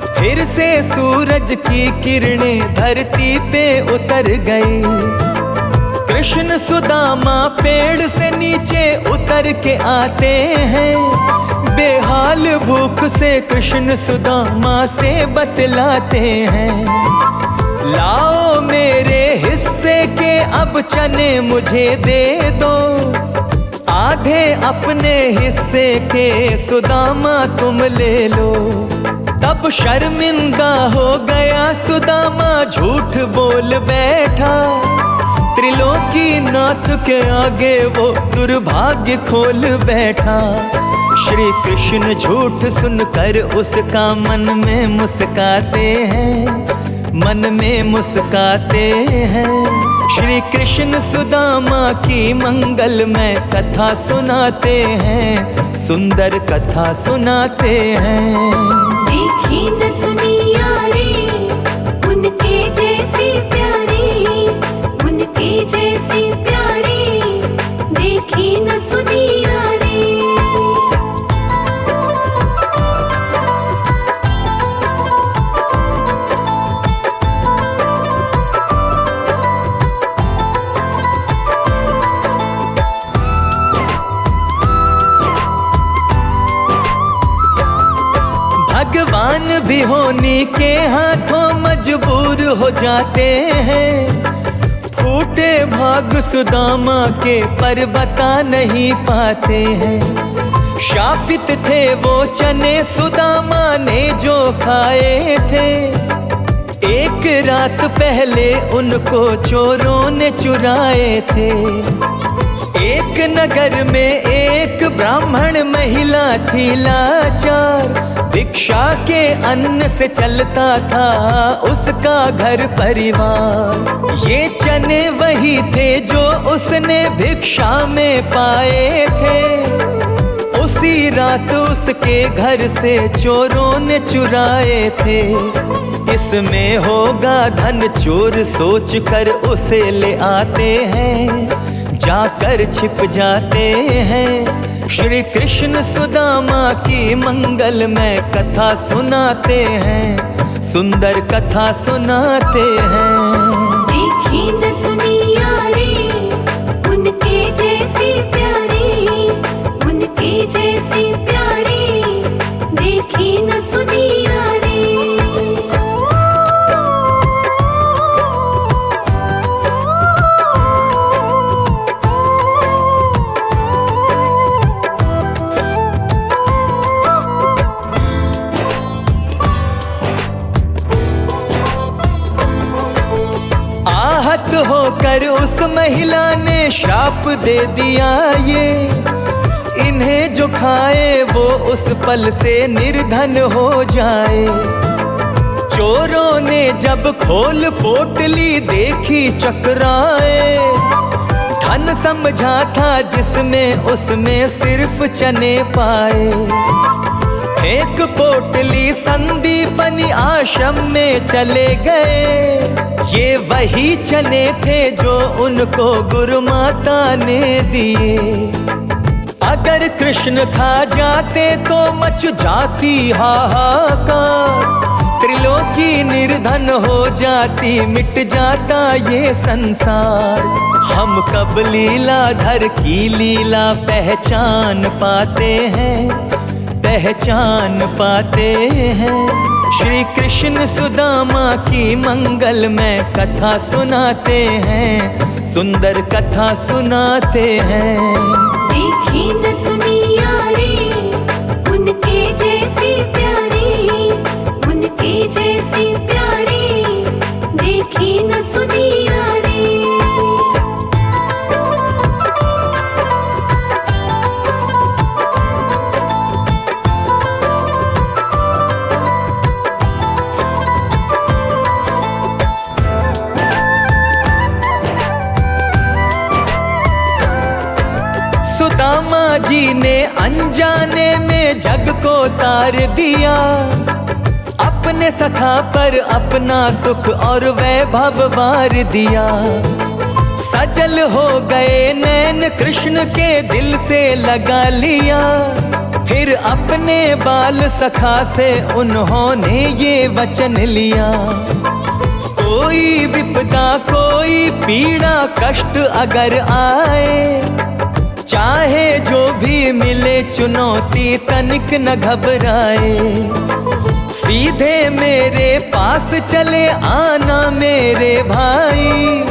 फिर से सूरज की किरणें धरती पे उतर गई। कृष्ण सुदामा पेड़ से नीचे उतर के आते हैं, बेहाल भूख से कृष्ण सुदामा से बतलाते हैं। लाओ मेरे हिस्से के अब चने मुझे दे दो, आधे अपने हिस्से के सुदामा तुम ले लो। तब शर्मिंदा हो गया सुदामा, झूठ बोल बैठा। त्रिलोकी नाथ के आगे वो दुर्भाग्य खोल बैठा। श्री कृष्ण झूठ सुनकर उसका मन में मुस्काते हैं, मन में मुस्काते हैं। श्री कृष्ण सुदामा की मंगल में कथा सुनाते हैं, सुंदर कथा सुनाते हैं। देखी न सुनी यारी उनके जैसी प्यारी, उनके जैसी प्यारी, देखी न सुनी यारी। भगवान भी होनी के हाथों मजबूर हो जाते हैं। फूटे भाग सुदामा के पर बता नहीं पाते हैं। शापित थे वो चने सुदामा ने जो खाए थे, एक रात पहले उनको चोरों ने चुराए थे। एक नगर में एक ब्राह्मण महिला थी लाचार, भिक्षा के अन्न से चलता था उसका घर परिवार। ये चने वही थे जो उसने भिक्षा में पाए थे, उसी रात उसके घर से चोरों ने चुराए थे। इसमें होगा धन, चोर सोच कर उसे ले आते हैं, जाकर छिप जाते हैं। श्री कृष्ण सुदामा की मंगल में कथा सुनाते हैं, सुंदर कथा सुनाते हैं। देखी न सुनी यारी उनके जैसी प्यारी, उनके जैसी प्यारी, देखी न सुनी यारी। आहत होकर उस महिला ने शाप दे दिया ये, इन्हें जो खाए वो उस पल से निर्धन हो जाए। चोरों ने जब खोल पोटली देखी चकराए, धन समझा था जिसमें उसमें सिर्फ चने पाए। एक पोटली संदीपनी आश्रम में चले गए, ये वही चने थे जो उनको गुरु माता ने दिए। अगर कृष्ण खा जाते तो मच जाती हाहाकार, त्रिलोकी निर्धन हो जाती, मिट जाता ये संसार। हम कब लीलाधर की लीला पहचान पाते हैं, पहचान पाते हैं। श्री कृष्ण सुदामा की मंगल में कथा सुनाते हैं, सुंदर कथा सुनाते हैं। देखी न सुनी यारी उनके जैसी प्यारी, उनके जैसी प्यारी, देखी न सुनी यारी। सुदामा जी ने अनजाने में जग को तार दिया, अपने सखा पर अपना सुख और वैभव वार दिया। सजल हो गए नैन कृष्ण के दिल से लगा लिया, फिर अपने बाल सखा से उन्होंने ये वचन लिया। कोई विपदा कोई पीड़ा कष्ट अगर आए, चाहे जो भी मिले चुनौती तनिक न घबराए। सीधे मेरे पास चले आना मेरे भाई,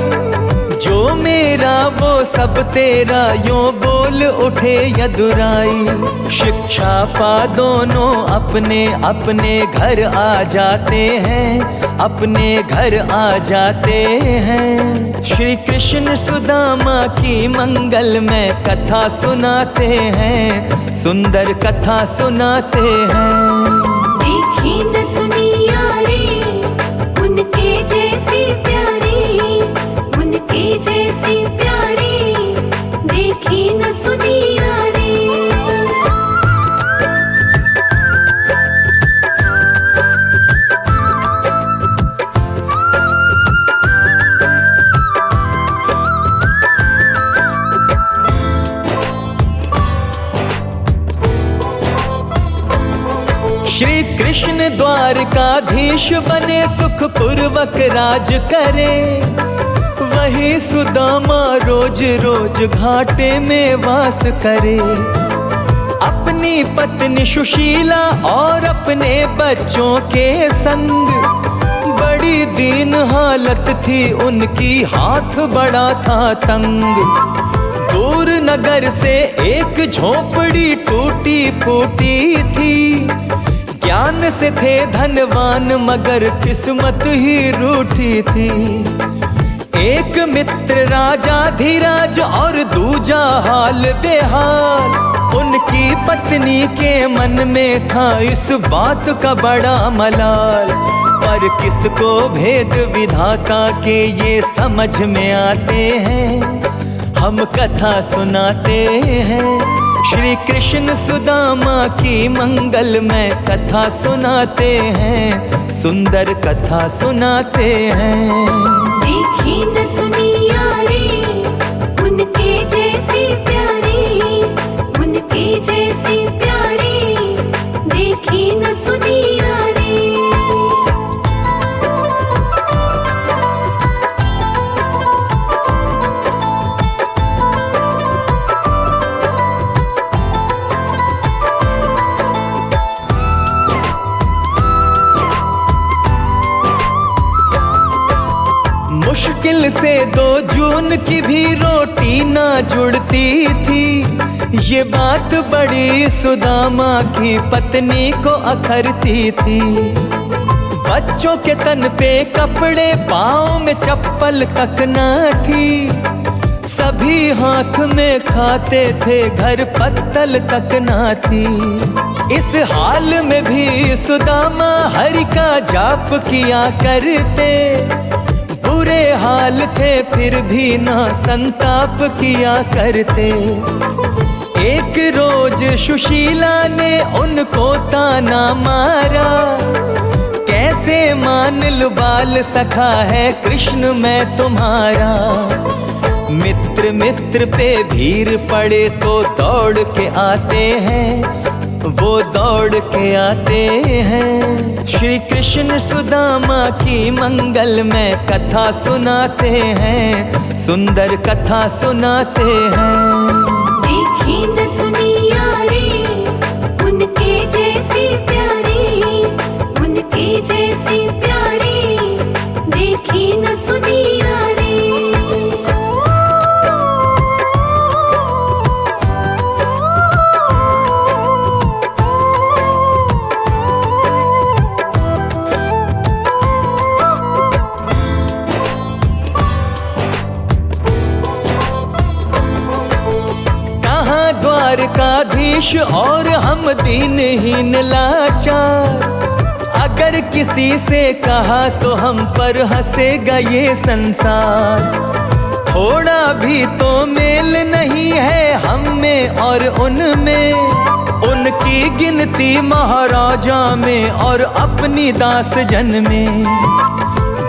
जो मेरा वो सब तेरा, यूं बोल उठे यदुराई। शिक्षा पा दोनों अपने अपने घर आ जाते हैं, अपने घर आ जाते हैं। श्री कृष्ण सुदामा की मंगल में कथा सुनाते हैं, सुंदर कथा सुनाते हैं। देखी न सुनी यारी उनके जैसी प्यारी, उनके जैसी प्यारी, देखी न सुनी यारी। श्री कृष्ण द्वारकाधीश बने, सुख पूर्वक राज करे। वही सुदामा रोज रोज घाटे में वास करे। अपनी पत्नी सुशीला और अपने बच्चों के संग, बड़ी दीन हालत थी उनकी, हाथ बड़ा था तंग। दूर नगर से एक झोपड़ी टूटी फूटी थी, ज्ञान से थे धनवान मगर किस्मत ही रूठी थी। एक मित्र राजा धीराज और दूजा हाल बेहाल, उनकी पत्नी के मन में था इस बात का बड़ा मलाल। पर किसको भेद विधाता के ये समझ में आते हैं, हम कथा सुनाते हैं। श्री कृष्ण सुदामा की मंगल में कथा सुनाते हैं, सुंदर कथा सुनाते हैं। देखी न सुनी यारी उनके जैसी प्यारी, उनके देखी न सुनी यारी। मुश्किल से 2 जून की भी रोटी ना जुड़ती थी, ये बात बड़ी सुदामा की पत्नी को अखरती थी। बच्चों के तन पे कपड़े, पाँव में चप्पल तक ना थी, सभी हाथ में खाते थे, घर पत्तल तक ना थी। इस हाल में भी सुदामा हरि का जाप किया करते, बुरे हाल थे फिर भी ना संताप किया करते। एक रोज सुशीला ने उनको ताना मारा, कैसे मान लूं बाल सखा है कृष्ण मैं तुम्हारा। मित्र मित्र पे भीड़ पड़े तो दौड़ के आते हैं, वो दौड़ के आते हैं। श्री कृष्ण सुदामा की मंगल में कथा सुनाते हैं, सुंदर कथा सुनाते हैं। देखी न सुनी यारी, उनके जैसी प्यारी, उनके जैसी प्यारी, देखी न सुनी यारी। द्वारकाधीश और हम दीनहीन लाचार, अगर किसी से कहा तो हम पर हंसेगा ये संसार। थोड़ा भी तो मेल नहीं है हम में और उनमें, उनकी गिनती महाराजा में और अपनी दास जन में।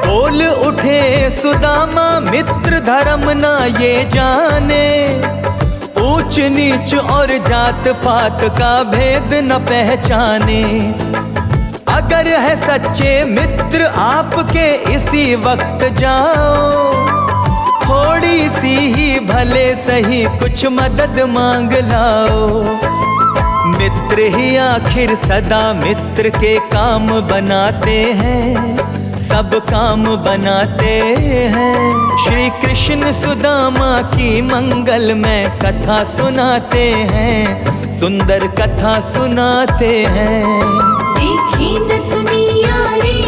बोल उठे सुदामा मित्र धर्म ना ये जाने, ऊंच नीच और जात पात का भेद न पहचाने। अगर है सच्चे मित्र आपके इसी वक्त जाओ, थोड़ी सी ही भले सही कुछ मदद मांग लाओ। मित्र ही आखिर सदा मित्र के काम बनाते हैं, सब काम बनाते हैं। श्री कृष्ण सुदामा की मंगल में कथा सुनाते हैं, सुंदर कथा सुनाते हैं। देखी न सुनी यारी,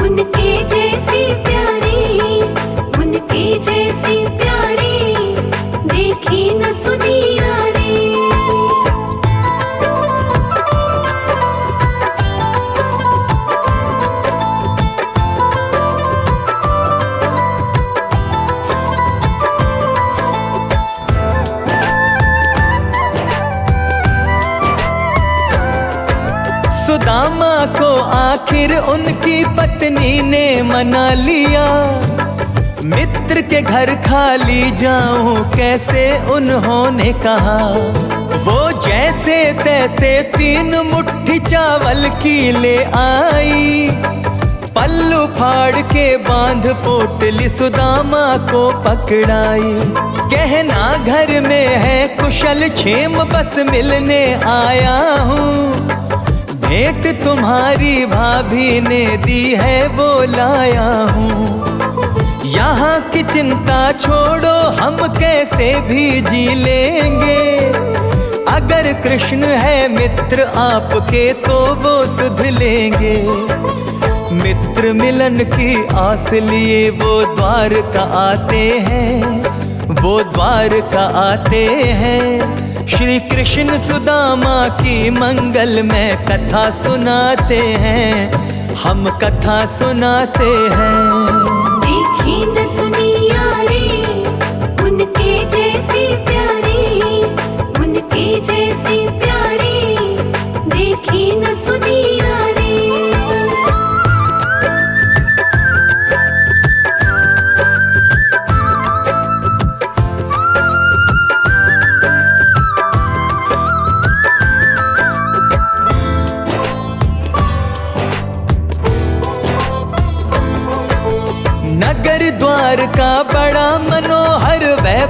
उनके जैसी प्यारी, उनके जैसी प्यारी, देखी न सुनी यारी। सुदामा को आखिर उनकी पत्नी ने मना लिया, मित्र के घर खाली जाऊं कैसे उन्होंने कहा। वो जैसे तैसे 3 मुट्ठी चावल की ले आई, पल्लू फाड़ के बांध पोटली सुदामा को पकड़ाई। कहना घर में है कुशल क्षेम बस मिलने आया हूँ, भेंट तुम्हारी भाभी ने दी है वो लाया हूँ। यहाँ की चिंता छोड़ो हम कैसे भी जी लेंगे, अगर कृष्ण है मित्र आपके तो वो सुध लेंगे। मित्र मिलन की आस लिए वो द्वारका आते हैं, वो द्वारका आते हैं। श्री कृष्ण सुदामा की मंगल में कथा सुनाते हैं, हम कथा सुनाते हैं। देखी न सुनी यारी, उनके जैसी प्यारी, उनके जैसी प्यारी, देखी न सुनी यारी।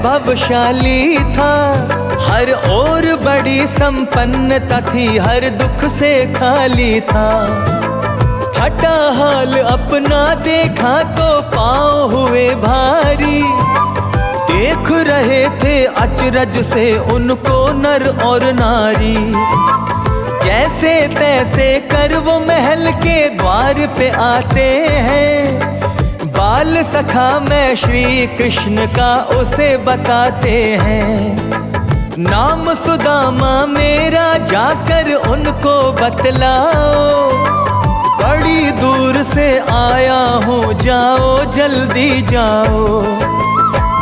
वैभवशाली था, हर ओर बड़ी संपन्नता थी, हर दुख से खाली था। फटा हाल अपना देखा तो पाँव हुए भारी, देख रहे थे अचरज से उनको नर और नारी। जैसे तैसे कर वो महल के द्वार पे आते हैं, बाल सखा मैं श्री कृष्ण का उसे बताते हैं। नाम सुदामा मेरा जाकर उनको बतलाओ, बड़ी दूर से आया हूँ जाओ जल्दी जाओ।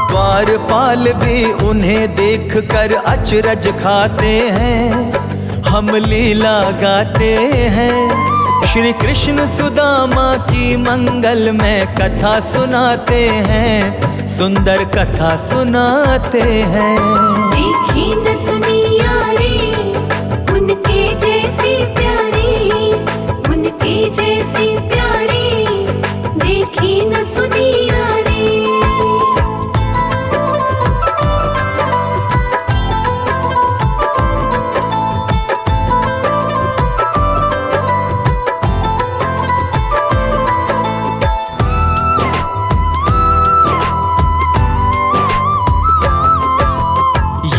द्वारपाल भी उन्हें देख कर अचरज खाते हैं, हम लीला गाते हैं। श्री कृष्ण सुदामा की मंगल में कथा सुनाते हैं, सुंदर कथा सुनाते हैं। देखी न सुनी यारी उनके जैसी प्यारी, उनके जैसी प्यारी, देखी न सुनी यारी।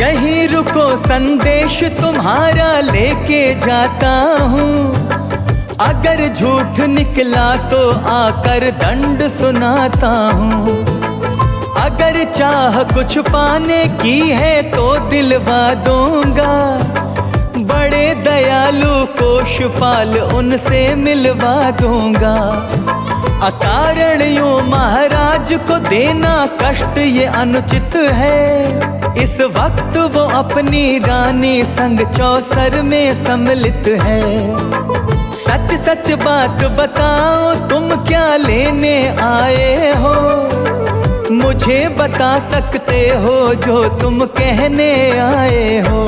यहीं रुको संदेश तुम्हारा लेके जाता हूँ, अगर झूठ निकला तो आकर दंड सुनाता हूँ। अगर चाह कुछ पाने की है तो दिलवा दूंगा, बड़े दयालु कोषपाल उनसे मिलवा दूंगा। अकारण यूं महाराज को देना कष्ट ये अनुचित है, इस वक्त वो अपनी रानी संग चौसर में सम्मिलित है। सच सच बात बताओ तुम क्या लेने आए हो, मुझे बता सकते हो जो तुम कहने आए हो।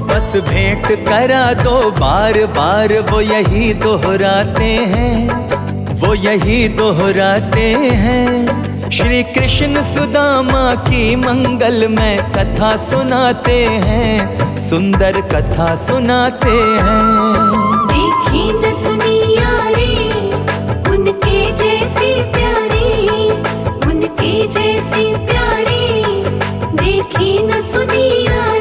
बस भेंट करा दो बार बार, वो यही दोहराते हैं, वो यही दोहराते हैं। श्री कृष्ण सुदामा की मंगल में कथा सुनाते हैं, सुंदर कथा सुनाते हैं। देखी न सुनी यारी उनके जैसी प्यारी, उनके जैसी प्यारी, देखी न सुनी यारी।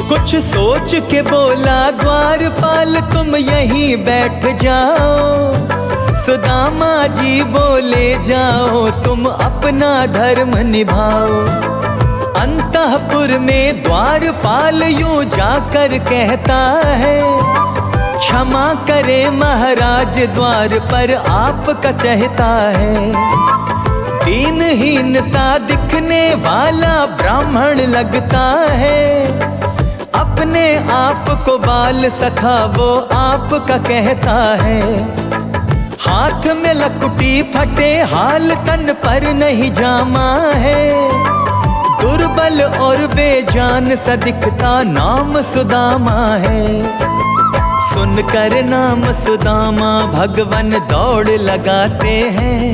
कुछ सोच के बोला द्वारपाल तुम यहीं बैठ जाओ। सुदामा जी बोले जाओ तुम अपना धर्म निभाओ। अंतःपुर में द्वारपाल यूं जाकर कहता है, क्षमा करे महाराज द्वार पर आपका चहता है। दीनहीन सा दिखने वाला ब्राह्मण लगता है, अपने आप को बाल सखा वो आपका कहता है। हाथ में लकुटी फटे हाल तन पर नहीं जामा है, दुर्बल और बेजान सा दिखता नाम सुदामा है। सुनकर नाम सुदामा भगवान दौड़ लगाते हैं,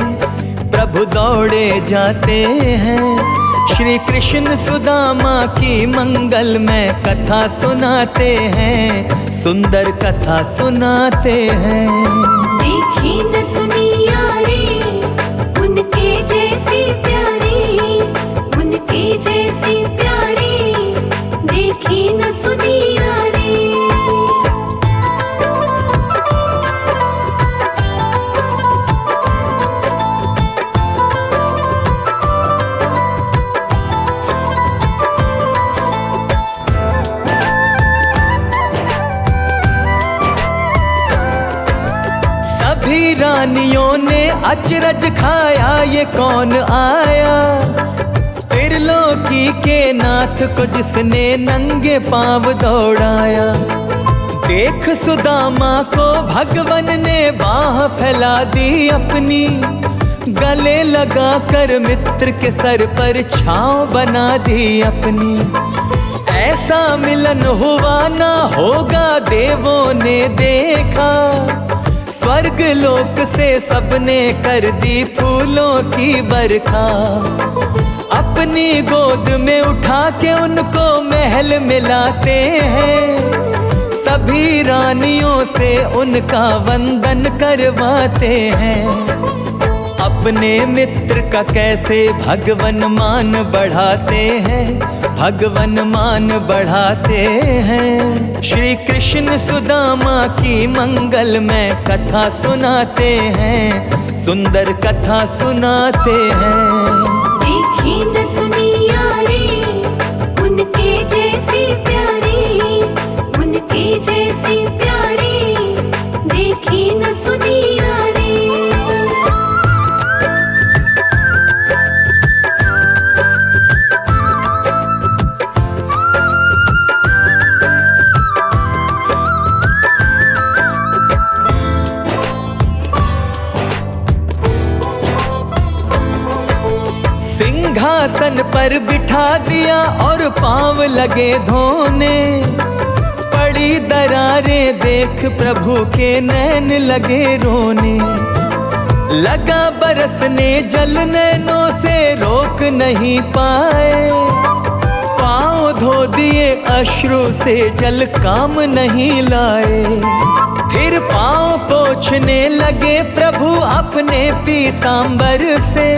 प्रभु दौड़े जाते हैं। श्री कृष्ण सुदामा की मंगल में कथा सुनाते हैं, सुंदर कथा सुनाते हैं। देखी न सुनी यारी उनके जैसी प्यारी, उनके जैसी प्यारी, देखी न सुनी यारी। रानियों ने अचरज खाया ये कौन आया, त्रिलोकी के नाथ को जिसने नंगे पांव दौड़ाया। देख सुदामा को भगवन ने बाह फैला दी अपनी, गले लगा कर मित्र के सर पर छांव बना दी अपनी। ऐसा मिलन हुआ ना होगा देवों ने देखा, स्वर्ग लोक से सबने कर दी फूलों की बरखा। अपनी गोद में उठा के उनको महल मिलाते हैं, सभी रानियों से उनका वंदन करवाते हैं। अपने मित्र का कैसे भगवन मान बढ़ाते हैं, भगवन मान बढ़ाते हैं। श्री कृष्ण सुदामा की मंगल में कथा सुनाते हैं, सुंदर कथा सुनाते हैं। देखी न सुनी यारी उनके जैसी प्यारी, उनके जैसी प्यारी, देखी न सुनी यारी। सिंहासन पर बिठा दिया और पांव लगे धोने, पड़ी दरारें देख प्रभु के नैन लगे रोने। लगा बरसने जल नैनों से रोक नहीं पाए, पांव धो दिए अश्रु से जल काम नहीं लाए। फिर पांव पोंछने लगे प्रभु अपने पीतांबर से,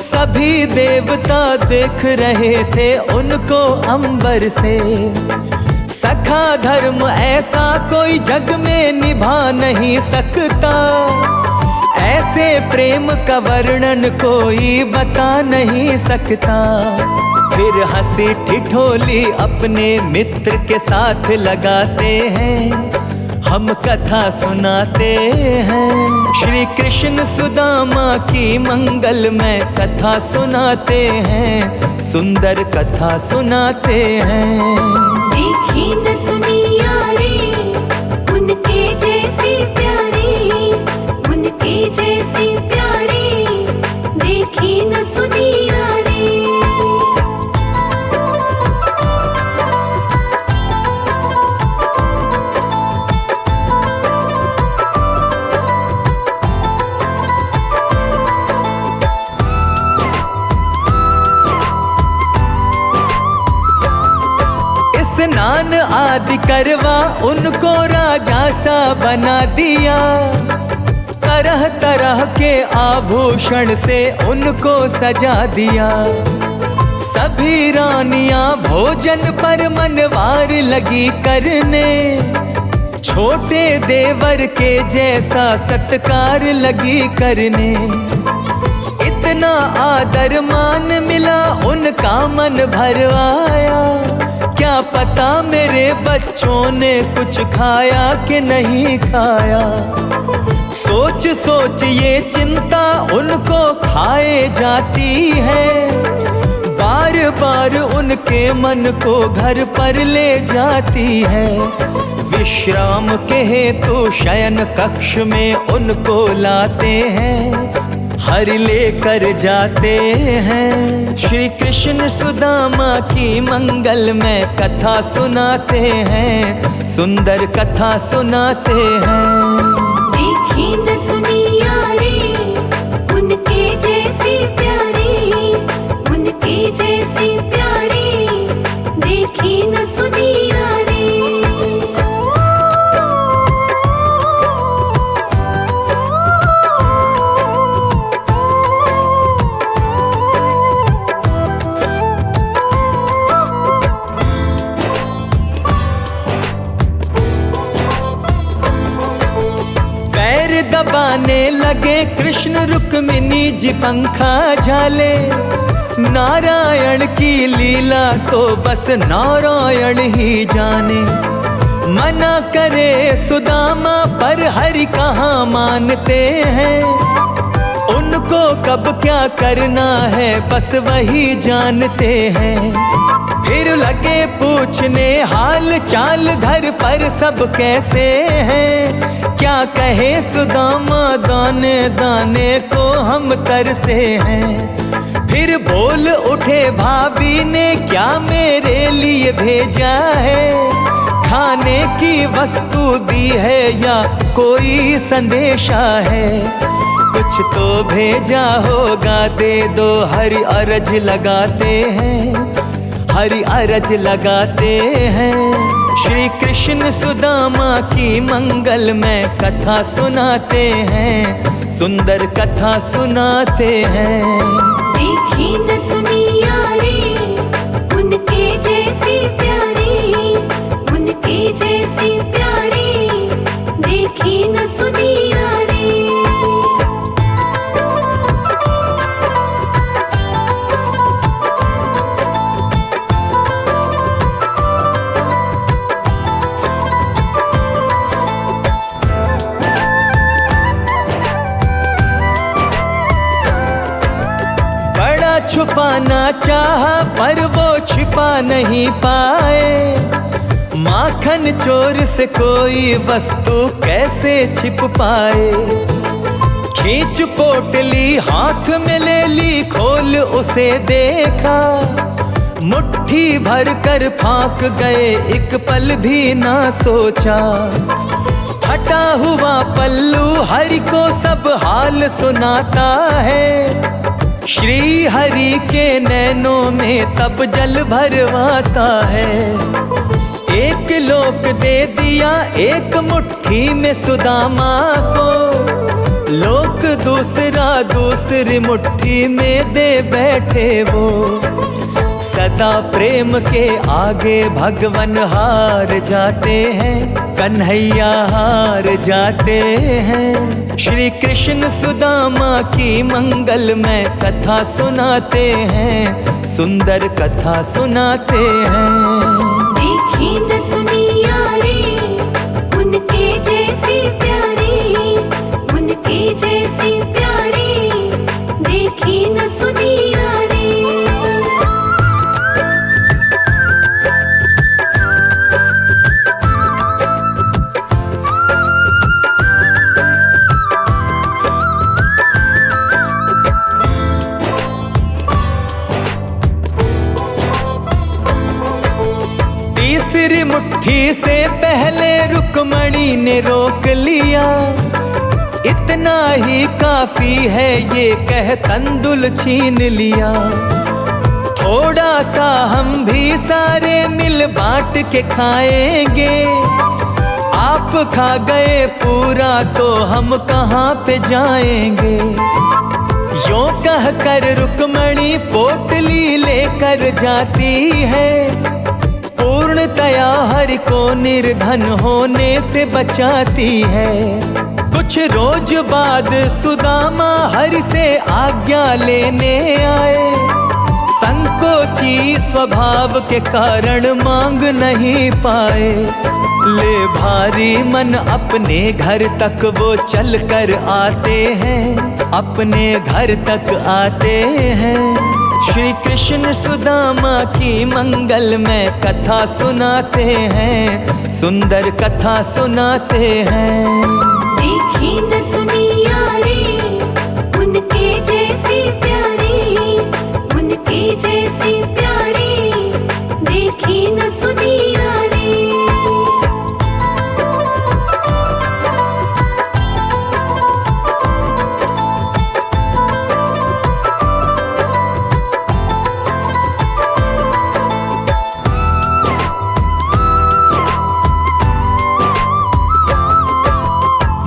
सभी देवता देख रहे थे उनको अंबर से। सखा धर्म ऐसा कोई जग में निभा नहीं सकता, ऐसे प्रेम का वर्णन कोई बता नहीं सकता। फिर हंसी ठिठोली अपने मित्र के साथ लगाते हैं, हम कथा सुनाते हैं। श्री कृष्ण सुदामा की मंगल में कथा सुनाते हैं, सुंदर कथा सुनाते हैं। देखी न सुनी यारी उनके जैसी प्यारी, उनके जैसी प्यारी, देखी न सुनी यारी। स्नान आदि करवा उनको राजा सा बना दिया, तरह तरह के आभूषण से उनको सजा दिया। सभी रानियां भोजन पर मनवार लगी करने, छोटे देवर के जैसा सत्कार लगी करने। इतना आदर मान मिला उनका मन भर आया, क्या पता मेरे बच्चों ने कुछ खाया कि नहीं खाया। सोच सोच ये चिंता उनको खाए जाती है, बार बार उनके मन को घर पर ले जाती है। विश्राम के हेतु शयन कक्ष में उनको लाते हैं, हर लेकर जाते हैं। श्री कृष्ण सुदामा की मंगल में कथा सुनाते हैं, सुंदर कथा सुनाते हैं। देखी न सुनी यारी उनके जैसी प्यारी, उनके जैसी प्यारी, देखी न सुनी यारी। दबाने लगे कृष्ण रुक्मिणी जी पंखा झाले, नारायण की लीला तो बस नारायण ही जाने। मना करे सुदामा पर हरि कहाँ मानते हैं, उनको कब क्या करना है बस वही जानते हैं। फिर लगे पूछने हाल चाल घर पर सब कैसे हैं, क्या कहे सुदामा, दाने दाने को हम तरसे हैं। फिर बोल उठे भाभी ने, क्या मेरे लिए भेजा है? खाने की वस्तु दी है या कोई संदेशा है? कुछ तो भेजा होगा, दे दो, हरि अरज लगाते हैं, हरि अरज लगाते हैं। श्री कृष्ण सुदामा की मंगल में कथा सुनाते हैं, सुंदर कथा सुनाते हैं। देखी न सुनी यारी, उनके जैसी प्यारी, उनके जैसी प्यारी, देखी न सुनी यारी। छुपाना चाहा पर वो छिपा नहीं पाए। माखन चोर से कोई वस्तु कैसे छिप पाए? खींच पोटली हाथ में ले ली, खोल उसे देखा, मुट्ठी भर कर फांक गए, एक पल भी ना सोचा। फटा हुआ पल्लू हरि को सब हाल सुनाता है, श्री हरि के नैनों में तब जल भरवाता है। एक लोक दे दिया एक मुट्ठी में सुदामा को, लोक दूसरा दूसरी मुट्ठी में दे बैठे वो। सदा प्रेम के आगे भगवन हार जाते हैं, कन्हैया हार जाते हैं। श्री कृष्ण सुदामा की मंगल में कथा सुनाते हैं, सुंदर कथा सुनाते हैं। देखी न सुनी यारी, उनके जैसी प्यारी, उनके जैसी प्यारी, देखी न सुनी यारी। तीसरी मुट्ठी से पहले रुक्मणी ने रोक लिया, इतना ही काफी है ये कह तंदुल छीन लिया। थोड़ा सा हम भी सारे मिल बांट के खाएंगे, आप खा गए पूरा तो हम कहाँ पे जाएंगे। यूं कह कर रुक्मणी पोटली लेकर जाती है, पूर्णतया हरि को निर्धन होने से बचाती है। कुछ रोज बाद सुदामा हरि से आज्ञा लेने आए, संकोची स्वभाव के कारण मांग नहीं पाए। ले भारी मन अपने घर तक वो चल कर आते हैं, अपने घर तक आते हैं। श्री कृष्ण सुदामा की मंगल में कथा सुनाते हैं, सुंदर कथा सुनाते हैं। देखी न सुनी यारी, उनके जैसी प्यारी, उनके जैसी प्यारी, देखी न सुनी यारी।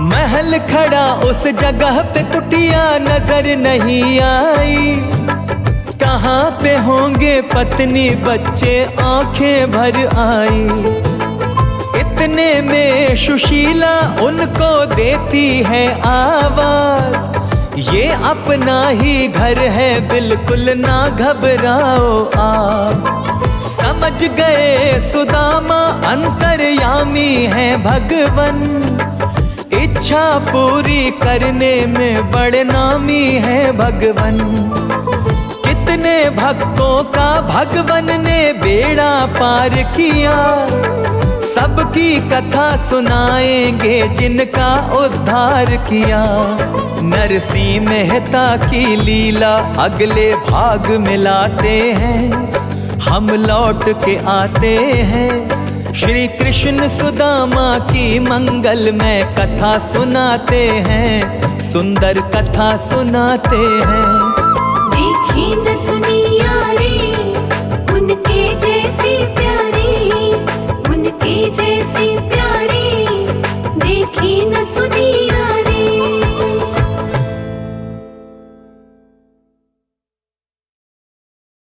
महल खड़ा उस जगह पे कुटिया नजर नहीं आई, कहाँ पे होंगे पत्नी बच्चे आंखें भर आई। इतने में सुशीला उनको देती है आवाज, ये अपना ही घर है बिल्कुल ना घबराओ आप। समझ गए सुदामा अंतर्यामी है भगवन, इच्छा पूरी करने में बड़े नामी है भगवन। कितने भक्तों का भगवन ने बेड़ा पार किया, सबकी कथा सुनाएंगे जिनका उद्धार किया। नरसिंह मेहता की लीला अगले भाग में लाते हैं, हम लौट के आते हैं। श्री कृष्ण सुदामा की मंगलमय कथा सुनाते हैं, सुंदर कथा सुनाते हैं।